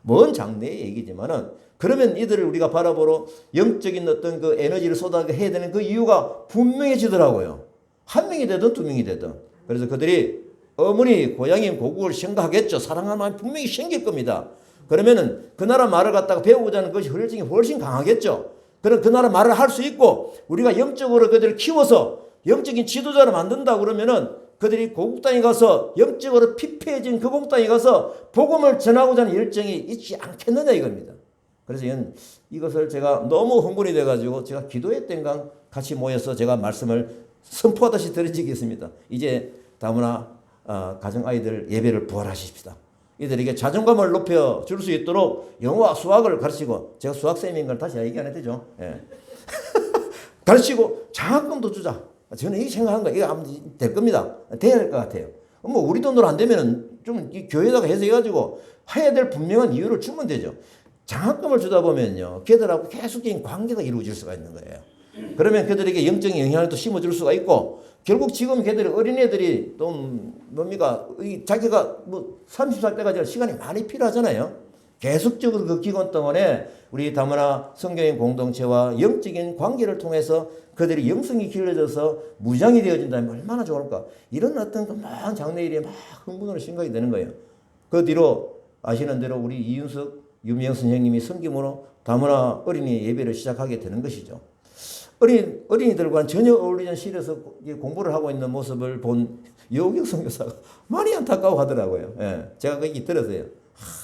Speaker 1: 먼 장래의 얘기지만은 그러면 이들을 우리가 바라보러 영적인 어떤 그 에너지를 쏟아내야 되는 그 이유가 분명해지더라고요. 한 명이 되든 두 명이 되든. 그래서 그들이 어머니 고향인 고국을 생각하겠죠. 사랑하는 마음이 분명히 생길 겁니다. 그러면은 그 나라 말을 갖다가 배우고자 하는 것이 훨씬 강하겠죠. 그럼 그 나라 말을 할 수 있고 우리가 영적으로 그들을 키워서 영적인 지도자를 만든다 그러면은 그들이 고국 땅에 가서 영적으로 피폐해진 그 고국 땅에 가서 복음을 전하고자 하는 열정이 있지 않겠느냐 이겁니다. 그래서 이것을 제가 너무 흥분이 돼가지고 제가 기도회 땐가 같이 모여서 제가 말씀을 선포하듯이 드린 적이 있습니다. 이제 다문화 가정 아이들 예배를 부활하십시다. 이들에게 자존감을 높여줄 수 있도록 영어와 수학을 가르치고 제가 수학쌤인 걸 다시 얘기 안 해도 되죠. 가르치고 장학금도 주자. 저는 이 생각한 거 이거 아마 될 겁니다. 돼야 될 것 같아요. 뭐 우리 돈으로 안 되면은 좀 이 교회에다가 해석해가지고 해야 될 분명한 이유를 주면 되죠. 장학금을 주다 보면요, 걔들하고 계속적인 관계가 이루어질 수가 있는 거예요. 그러면 그들에게 영적인 영향을 또 심어줄 수가 있고, 결국 지금 걔들이 어린애들이 또 뭡니까? 자기가 뭐 30살 때까지 시간이 많이 필요하잖아요. 계속적으로 그 기간 동안에 우리 다문화 성교인 공동체와 영적인 관계를 통해서 그들이 영성이 길러져서 무장이 되어진다면 얼마나 좋을까. 이런 어떤 금방 장래일에 막 흥분으로 생각이 되는 거예요. 그 뒤로 아시는 대로 우리 이윤석 유명 선생님이 섬김으로 다문화 어린이 예배를 시작하게 되는 것이죠. 어린이들과는 전혀 어울리지 않는 실에서 공부를 하고 있는 모습을 본 여우경 선교사가 많이 안타까워 하더라고요. 제가 그 얘기 들었어요.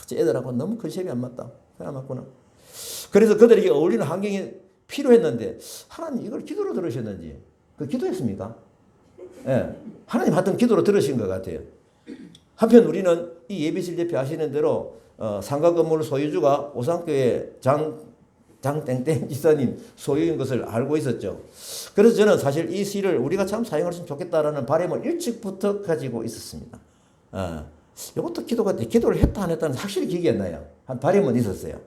Speaker 1: 저 애들하고 너무 컨셉이 안 맞다. 안 맞구나. 그래서 그들에게 어울리는 환경이 필요했는데 하나님 이걸 기도로 들으셨는지 기도했습니까? 하나님 하여튼 기도로 들으신 것 같아요. 한편 우리는 이 예비실 대표 아시는 대로 상가 건물 소유주가 오산교회 장땡땡 지사님 소유인 것을 알고 있었죠. 그래서 저는 사실 이 시를 우리가 참 사용했으면 좋겠다라는 바람을 일찍부터 가지고 있었습니다. 이것도 기도를 했다 안 했다는 확실히 기억이 안 나요. 한 바람은 있었어요.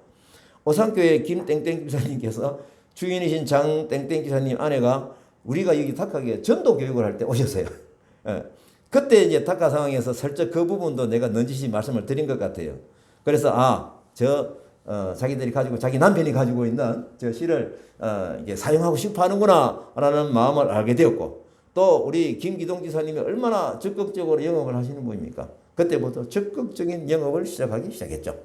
Speaker 1: 오산교회 김땡땡 기사님께서 주인이신 장땡땡 기사님 아내가 우리가 여기 닥하게 전도 교육을 할 때 오셨어요. 그때 이제 닥하 상황에서 슬쩍 그 부분도 내가 넌지시 말씀을 드린 것 같아요. 그래서 자기들이 가지고 자기 남편이 가지고 있는 저 시를 이게 사용하고 싶어 하는구나라는 마음을 알게 되었고 또 우리 김기동 지사님이 얼마나 적극적으로 영업을 하시는 분입니까? 그때부터 적극적인 영업을 시작하기 시작했죠.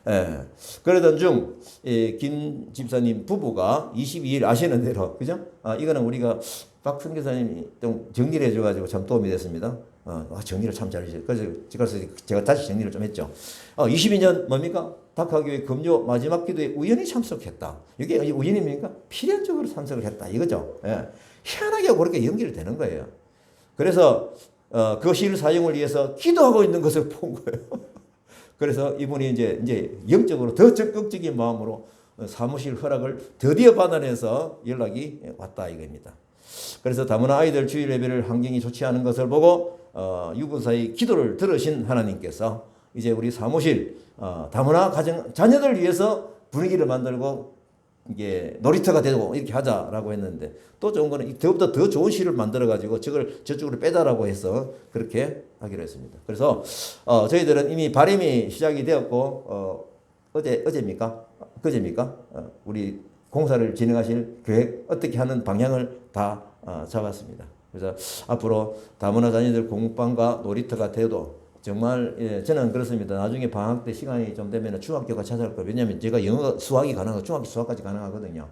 Speaker 1: 예. 그러던 중, 김 집사님 부부가 22일 아시는 대로, 그죠? 이거는 우리가 박 선교사님이 좀 정리를 해줘가지고 참 도움이 됐습니다. 정리를 참 잘해주세요. 그래서 제가 다시 정리를 좀 했죠. 22년 뭡니까? 다카교회 금요 마지막 기도에 우연히 참석했다. 이게 우연입니까? 필연적으로 참석을 했다. 이거죠. 예. 희한하게 그렇게 연결되는 거예요. 그래서 그 실 사용을 위해서 기도하고 있는 것을 본 거예요. 그래서 이분이 이제 영적으로 더 적극적인 마음으로 사무실 허락을 드디어 받아내서 연락이 왔다 이겁니다. 그래서 다문화 아이들 주일 예배를 환경이 좋지 않은 것을 보고 유군사의 기도를 들으신 하나님께서 이제 우리 사무실 다문화 가정 자녀들 위해서 분위기를 만들고 이게 놀이터가 되고 이렇게 하자라고 했는데 또 좋은 거는 더욱더 더 좋은 시를 만들어 가지고 저쪽으로 빼자라고 해서 그렇게 하기로 했습니다. 그래서 저희들은 이미 발임이 시작이 되었고 어제입니까? 그제입니까? 우리 공사를 진행하실 계획 어떻게 하는 방향을 다 잡았습니다. 그래서 앞으로 다문화 자녀들 공부방과 놀이터가 돼도 정말 저는 그렇습니다. 나중에 방학 때 시간이 좀 되면 중학교가 찾아갈 거예요. 왜냐하면 제가 영어 수학이 가능하고 중학교 수학까지 가능하거든요.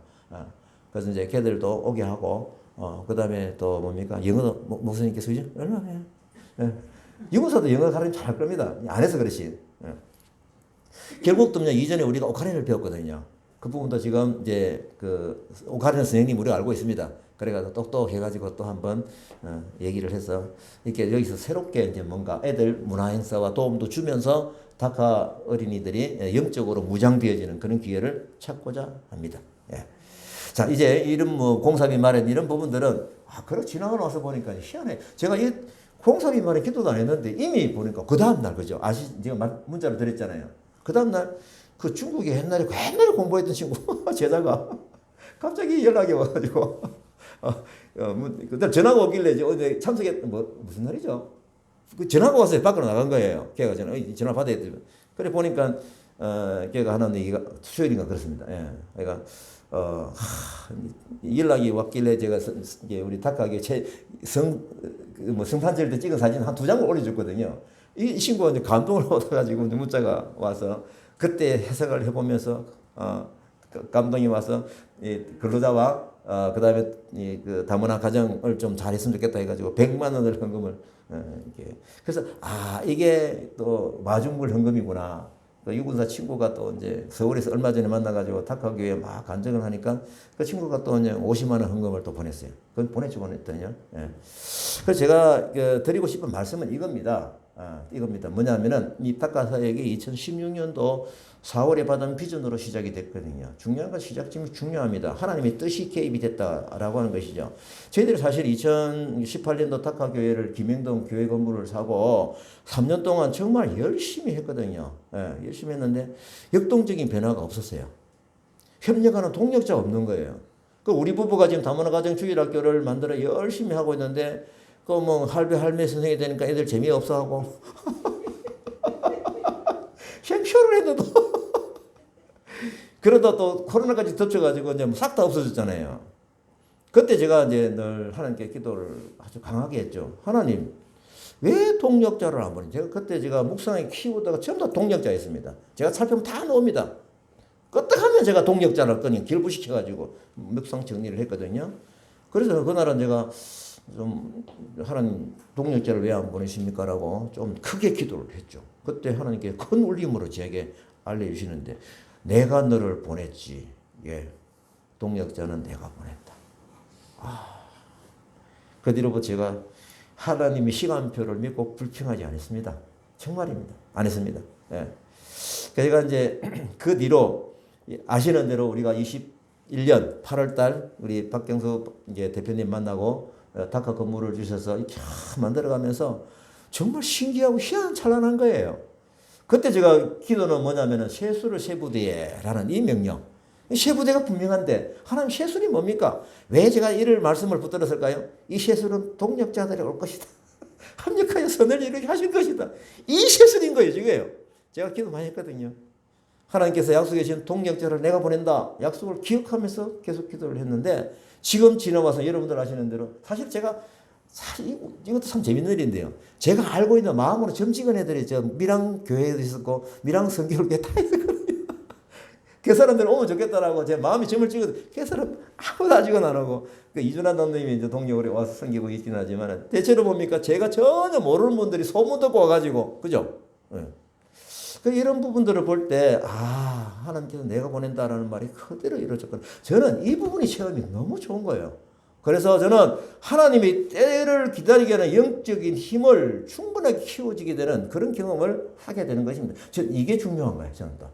Speaker 1: 그래서 이제 걔들도 오게 하고 그다음에 또 뭡니까 영어도 목사님께서 그죠? 얼마나 해요? 영어사도 영어 가르치면 잘할 겁니다. 안 해서 그렇지. 결국 또 이전에 우리가 오카렌을 배웠거든요. 그 부분도 지금 이제 그 오카렌 선생님 우리가 알고 있습니다. 그래가지고 똑똑해가지고 또 한번 얘기를 해서 이렇게 여기서 새롭게 이제 뭔가 애들 문화 행사와 도움도 주면서 다카 어린이들이 영적으로 무장되어지는 그런 기회를 찾고자 합니다. 예. 자 이제 이런 뭐 공사비 마련 이런 부분들은 그래 지나고 나서 보니까 희한해. 제가 이 공사비 마련 기도도 안 했는데 이미 보니까 그 다음 날 그죠? 제가 문자를 드렸잖아요. 그 다음 날 그 중국에 옛날에 공부했던 친구 제자가 갑자기 연락이 와가지고. 그때 전화가 오길래 이제 어제 무슨 날이죠? 그 전화가 왔어요. 밖으로 나간 거예요. 걔가 전화 받아야 돼. 그래 보니까 걔가 하는 얘기가 수요일인가 그렇습니다. 예. 그러니까 연락이 왔길래 제가 이제 우리 닭가게 성탄절 때 찍은 사진 한 2장을 올려줬거든요. 이 친구가 이제 감동을 얻어가지고 문자가 와서 그때 해석을 해보면서 감동이 와서 근로자와 그다음에 그 다문화 가정을 좀 잘했으면 좋겠다 해가지고 100만 원을 헌금을 이렇게 그래서 이게 또 마중물 헌금이구나. 또 유군사 친구가 또 이제 서울에서 얼마 전에 만나가지고 다카교회에 막 간증을 하니까 그 친구가 또 이제 50만 원 헌금을 또 보냈어요. 그건 보냈더니요. 예. 그래서 제가 드리고 싶은 말씀은 이겁니다. 이겁니다. 뭐냐면은 이 다카 사역이 2016년도 4월에 받은 비전으로 시작이 됐거든요. 중요한 건 시작점이 중요합니다. 하나님의 뜻이 개입이 됐다라고 하는 것이죠. 저희들이 사실 2018년도 다카교회를 김영동 교회 건물을 사고 3년 동안 정말 열심히 했거든요. 예, 열심히 했는데 역동적인 변화가 없었어요. 협력하는 동력자가 없는 거예요. 그 우리 부부가 지금 다문화 가정 주일학교를 만들어 열심히 하고 있는데 그 뭐 할배 할매 선생이 되니까 애들 재미없어 하고 캠쇼를 해도 그러다 또 코로나까지 덮쳐가지고 이제 싹 다 없어졌잖아요. 그때 제가 이제 늘 하나님께 기도를 아주 강하게 했죠. 하나님, 왜 동력자를 안 보니? 제가 묵상에 키우다가 전부 다 동력자였습니다. 제가 살펴보면 다 나옵니다. 끄떡하면 제가 동력자를 끄니 길부시켜가지고 묵상 정리를 했거든요. 그래서 그날은 제가 좀 하나님 동력자를 왜 안 보내십니까? 라고 좀 크게 기도를 했죠. 그때 하나님께 큰 울림으로 제게 알려주시는데 내가 너를 보냈지. 예, 동력자는 내가 보냈다. 그 뒤로부터 제가 하나님의 시간표를 믿고 불평하지 않았습니다. 정말입니다. 안 했습니다. 예. 제가 이제 그 뒤로 아시는 대로 우리가 21년 8월달 우리 박경수 이제 대표님 만나고 다카 건물을 주셔서 이렇게 만들어가면서 정말 신기하고 희한찬란한 거예요. 그때 제가 기도는 뭐냐면은 세수를 세부대라는 이 명령. 세부대가 분명한데 하나님 세수는 뭡니까? 왜 제가 이를 말씀을 붙들었을까요? 이 세수는 동력자들이 올 것이다. 합력하여 선을 이루게 하실 것이다. 이 세수인 거예요, 지금요. 제가 기도 많이 했거든요. 하나님께서 약속해 주신 동력자를 내가 보낸다. 약속을 기억하면서 계속 기도를 했는데 지금 지나와서 여러분들 아시는 대로 사실 제가 사실 이것도 참 재밌는 일인데요. 제가 알고 있는 마음으로 점 찍은 애들이 저 밀양 교회에도 있었고 밀양 성결교회 다 있었거든요. 그 사람들 오면 좋겠다라고 제 마음이 점을 찍어도 그 사람 아무도 아직은 안 하고 그 이준환 담임이 이제 동료로 와서 섬기고 있긴 하지만 대체로 봅니까 제가 전혀 모르는 분들이 소문 듣고 와가지고 그죠? 네. 그 이런 부분들을 볼 때 하나님께서 내가 보낸다라는 말이 그대로 이루어졌거든요. 저는 이 부분이 체험이 너무 좋은 거예요. 그래서 저는 하나님이 때를 기다리게 하는 영적인 힘을 충분하게 키워지게 되는 그런 경험을 하게 되는 것입니다. 이게 중요한 거예요, 저는 또.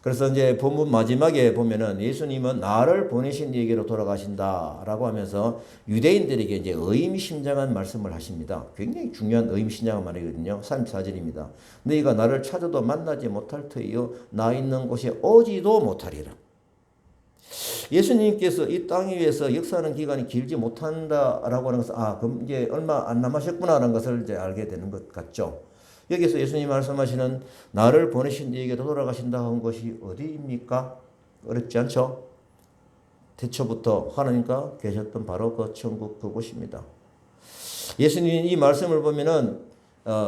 Speaker 1: 그래서 이제 본문 마지막에 보면은 예수님은 나를 보내신 이에게로 돌아가신다라고 하면서 유대인들에게 이제 의미심장한 말씀을 하십니다. 굉장히 중요한 의미심장한 말이거든요. 34절입니다. 너희가 나를 찾아도 만나지 못할 터이요 나 있는 곳에 오지도 못하리라. 예수님께서 이 땅 위에서 역사하는 기간이 길지 못한다라고 하는 것은 그럼 이제 얼마 안 남으셨구나라는 것을 이제 알게 되는 것 같죠. 여기서 예수님 말씀하시는 나를 보내신 이에게로 돌아가신다 한 것이 어디입니까? 어렵지 않죠? 태초부터 하나님과 계셨던 바로 그 천국 그곳입니다. 예수님 이 말씀을 보면은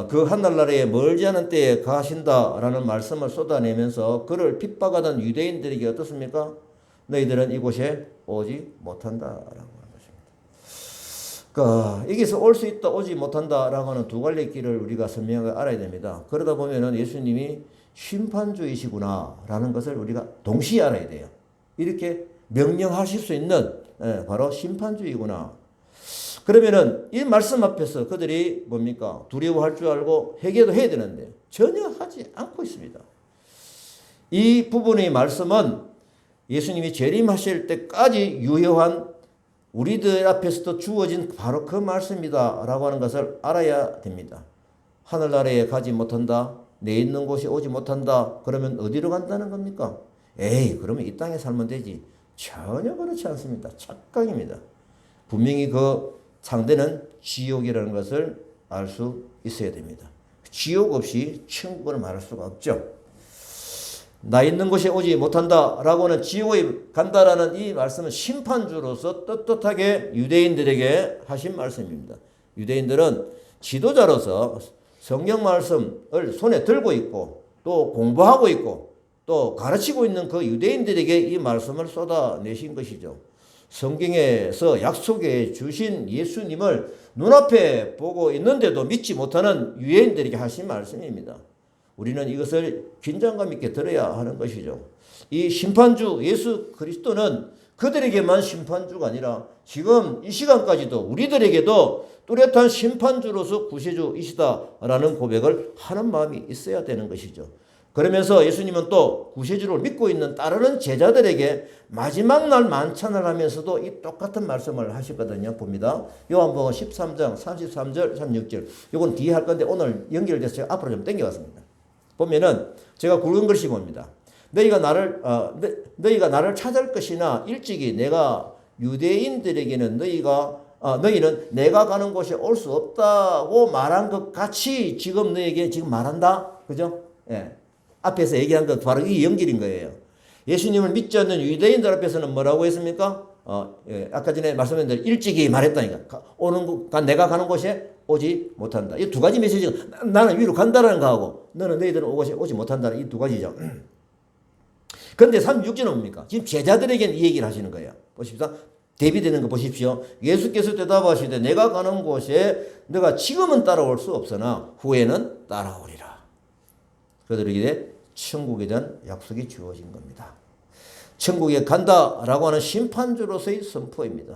Speaker 1: 그 한날나라에 멀지 않은 때에 가신다라는 말씀을 쏟아내면서 그를 핍박하던 유대인들에게 어떻습니까? 너희들은 이곳에 오지 못한다라고. 여기서 올 수 있다 오지 못한다라고 하는 두 갈래 길을 우리가 선명하게 알아야 됩니다. 그러다 보면은 예수님이 심판주이시구나라는 것을 우리가 동시에 알아야 돼요. 이렇게 명령하실 수 있는 바로 심판주이구나. 그러면은 이 말씀 앞에서 그들이 뭡니까? 두려워할 줄 알고 회개도 해야 되는데 전혀 하지 않고 있습니다. 이 부분의 말씀은 예수님이 재림하실 때까지 유효한 우리들 앞에서도 주어진 바로 그 말씀이다 라고 하는 것을 알아야 됩니다. 하늘나라에 가지 못한다. 내 있는 곳에 오지 못한다. 그러면 어디로 간다는 겁니까? 그러면 이 땅에 살면 되지. 전혀 그렇지 않습니다. 착각입니다. 분명히 그 상대는 지옥이라는 것을 알 수 있어야 됩니다. 지옥 없이 천국을 말할 수가 없죠. 나 있는 곳에 오지 못한다라고 하는 지옥에 간다라는 이 말씀은 심판주로서 떳떳하게 유대인들에게 하신 말씀입니다. 유대인들은 지도자로서 성경 말씀을 손에 들고 있고 또 공부하고 있고 또 가르치고 있는 그 유대인들에게 이 말씀을 쏟아내신 것이죠. 성경에서 약속해 주신 예수님을 눈앞에 보고 있는데도 믿지 못하는 유대인들에게 하신 말씀입니다. 우리는 이것을 긴장감 있게 들어야 하는 것이죠. 이 심판주 예수 그리스도는 그들에게만 심판주가 아니라 지금 이 시간까지도 우리들에게도 뚜렷한 심판주로서 구세주이시다라는 고백을 하는 마음이 있어야 되는 것이죠. 그러면서 예수님은 또 구세주를 믿고 있는 따르는 제자들에게 마지막 날 만찬을 하면서도 이 똑같은 말씀을 하시거든요. 봅니다. 요한복음 13장 33절 36절. 이건 뒤에 할 건데 오늘 연결돼서 제가 앞으로 좀 당겨왔습니다. 보면은 제가 굵은 글씨 봅니다. 너희가 나를 찾을 것이나 일찍이 내가 유대인들에게는 너희는 내가 가는 곳에 올 수 없다고 말한 것 같이 지금 너에게 지금 말한다. 그죠? 앞에서 얘기한 것 바로 이 연결인 거예요. 예수님을 믿지 않는 유대인들 앞에서는 뭐라고 했습니까? 아까 전에 말씀드린 대로 일찍이 말했다니까. 내가 가는 곳에 오지 못한다. 이 두 가지 메시지가 나는 위로 간다라는 거하고 너는 너희들은 오지 못한다는 이 두 가지죠. 그런데 36절은 뭡니까? 지금 제자들에게는 이 얘기를 하시는 거예요. 보십시오. 대비되는 거 보십시오. 예수께서 대답하시되 내가 가는 곳에 너가 지금은 따라올 수 없으나 후에는 따라오리라. 그들에게 천국에 대한 약속이 주어진 겁니다. 천국에 간다라고 하는 심판주로서의 선포입니다.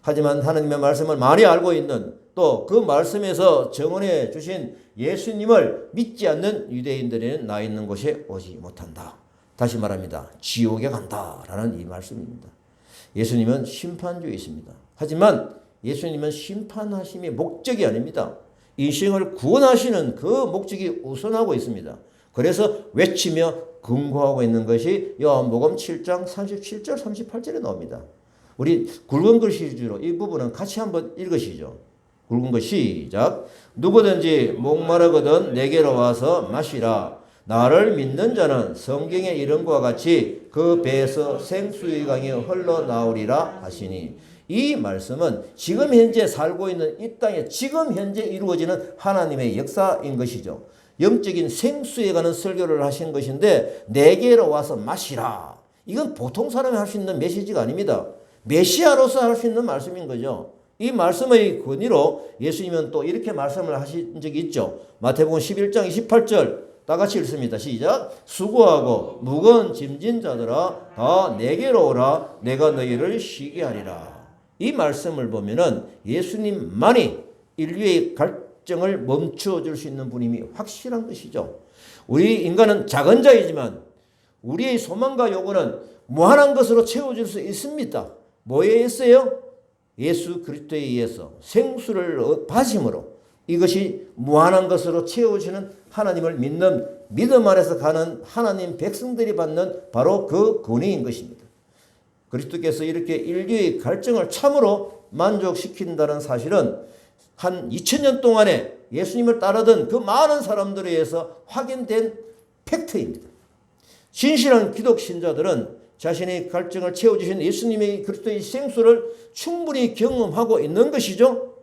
Speaker 1: 하지만 하나님의 말씀을 많이 알고 있는 또 그 말씀에서 정언해 주신 예수님을 믿지 않는 유대인들에는 나 있는 곳에 오지 못한다. 다시 말합니다. 지옥에 간다라는 이 말씀입니다. 예수님은 심판주이십니다. 하지만 예수님은 심판하심이 목적이 아닙니다. 인생을 구원하시는 그 목적이 우선하고 있습니다. 그래서 외치며 근거하고 있는 것이 요한복음 7장 37절 38절에 나옵니다. 우리 굵은 글씨로 이 부분은 같이 한번 읽으시죠. 굵은 거 시작. 누구든지 목마르거든 내게로 와서 마시라. 나를 믿는 자는 성경의 이름과 같이 그 배에서 생수의 강이 흘러나오리라 하시니 이 말씀은 지금 현재 살고 있는 이 땅에 지금 현재 이루어지는 하나님의 역사인 것이죠. 영적인 생수에 관한 설교를 하신 것인데 내게로 와서 마시라. 이건 보통 사람이 할 수 있는 메시지가 아닙니다. 메시아로서 할 수 있는 말씀인 거죠. 이 말씀의 권위로 예수님은 또 이렇게 말씀을 하신 적이 있죠. 마태복음 11장 28절 다 같이 읽습니다. 시작. 수고하고 무거운 짐진 자들아 다 내게로 오라. 내가 너희를 쉬게 하리라. 이 말씀을 보면은 예수님만이 인류의 갈증을 멈춰 줄 수 있는 분임이 확실한 것이죠. 우리 인간은 작은 자이지만 우리의 소망과 요구는 무한한 것으로 채워질 수 있습니다. 뭐에 의해서요? 예수 그리스도에 의해서 생수를 바심으로 이것이 무한한 것으로 채워지는 하나님을 믿는 믿음 안에서 가는 하나님 백성들이 받는 바로 그 권위인 것입니다. 그리스도께서 이렇게 인류의 갈증을 참으로 만족시킨다는 사실은 한 2000년 동안에 예수님을 따르던 그 많은 사람들에 의해서 확인된 팩트입니다. 진실한 기독 신자들은 자신의 갈증을 채워주신 예수님의 그리스도의 생수를 충분히 경험하고 있는 것이죠.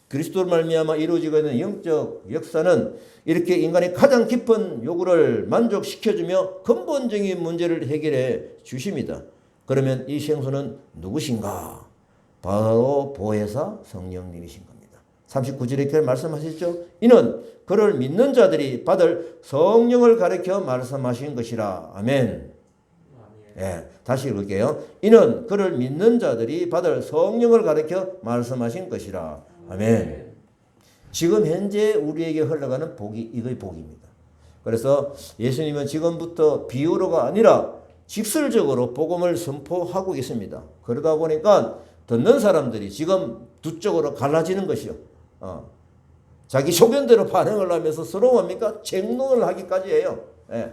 Speaker 1: 그리스도로 말미암아 이루어지고 있는 영적 역사는 이렇게 인간의 가장 깊은 요구를 만족시켜주며 근본적인 문제를 해결해 주십니다. 그러면 이 생수는 누구신가? 바로 보혜사 성령님이신 겁니다. 39절에 이렇게 말씀하셨죠. 이는 그를 믿는 자들이 받을 성령을 가리켜 말씀하신 것이라. 아멘. 예, 다시 읽을게요. 이는 그를 믿는 자들이 받을 성령을 가리켜 말씀하신 것이라. 아멘. 지금 현재 우리에게 흘러가는 복이 이거의 복입니다. 그래서 예수님은 지금부터 비유로가 아니라 직설적으로 복음을 선포하고 있습니다. 그러다 보니까 듣는 사람들이 지금 두 쪽으로 갈라지는 것이요. 자기 소견대로 반응을 하면서 서로 뭡니까? 쟁론을 하기까지 해요. 예.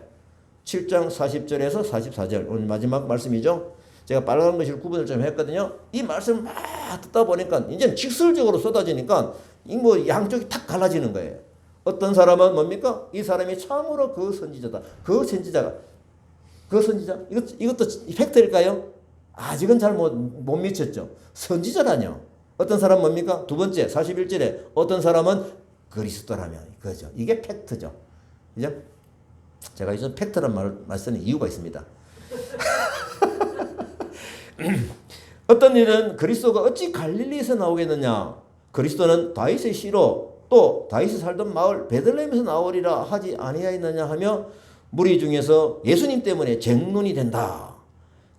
Speaker 1: 7장 40절에서 44절 오늘 마지막 말씀이죠. 제가 빨간 글씨를 구분을 좀 했거든요. 이 말씀을 막 듣다 보니까 이제 직설적으로 쏟아지니까 뭐 양쪽이 탁 갈라지는 거예요. 어떤 사람은 뭡니까? 이 사람이 참으로 그 선지자다. 그 선지자가 그 선지자 이것도 팩트일까요? 아직은 잘 못 미쳤죠. 선지자라뇨. 어떤 사람은 뭡니까? 두 번째 41절에 어떤 사람은 그리스도라며 그죠. 이게 팩트죠. 그죠? 제가 요즘 팩트란 말을 쓰는 이유가 있습니다. 어떤 일은 그리스도가 어찌 갈릴리에서 나오겠느냐. 그리스도는 다윗의 씨로 또 다윗이 살던 마을 베들레헴에서 나오리라 하지 아니하였느냐 하며 무리 중에서 예수님 때문에 쟁론이 된다.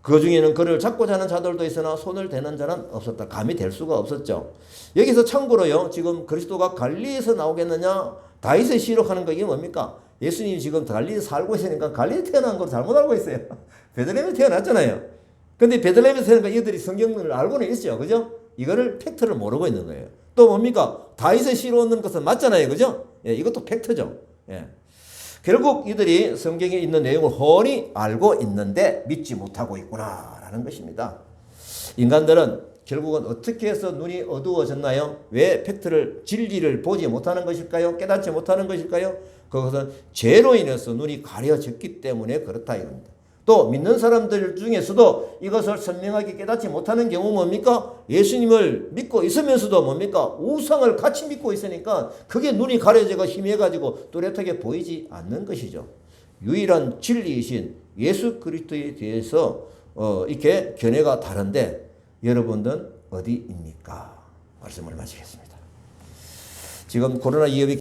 Speaker 1: 그 중에는 그를 잡고자 하는 자들도 있으나 손을 대는 자는 없었다. 감히 될 수가 없었죠. 여기서 참고로요. 지금 그리스도가 갈릴리에서 나오겠느냐 다윗의 씨로 하는 거 이게 뭡니까? 예수님이 지금 갈릴리에 살고 있으니까 갈릴리에 태어난 걸 잘못 알고 있어요. 베들레헴에 태어났잖아요. 근데 베들레헴에서 태어나니까 이들이 성경을 알고는 있죠. 그죠? 이거를 팩트를 모르고 있는 거예요. 또 뭡니까? 다윗의 씨로 얻는 것은 맞잖아요. 그죠? 예, 이것도 팩트죠. 예. 결국 이들이 성경에 있는 내용을 훤히 알고 있는데 믿지 못하고 있구나라는 것입니다. 인간들은 결국은 어떻게 해서 눈이 어두워졌나요? 왜 팩트를 진리를 보지 못하는 것일까요? 깨닫지 못하는 것일까요? 그것은 죄로 인해서 눈이 가려졌기 때문에 그렇다 이겁니다. 또 믿는 사람들 중에서도 이것을 선명하게 깨닫지 못하는 경우 뭡니까? 예수님을 믿고 있으면서도 뭡니까? 우상을 같이 믿고 있으니까 그게 눈이 가려져가 희미해가지고 뚜렷하게 보이지 않는 것이죠. 유일한 진리이신 예수 그리스도에 대해서 이렇게 견해가 다른데 여러분들은 어디입니까? 말씀을 마치겠습니다. 지금 코로나 위협이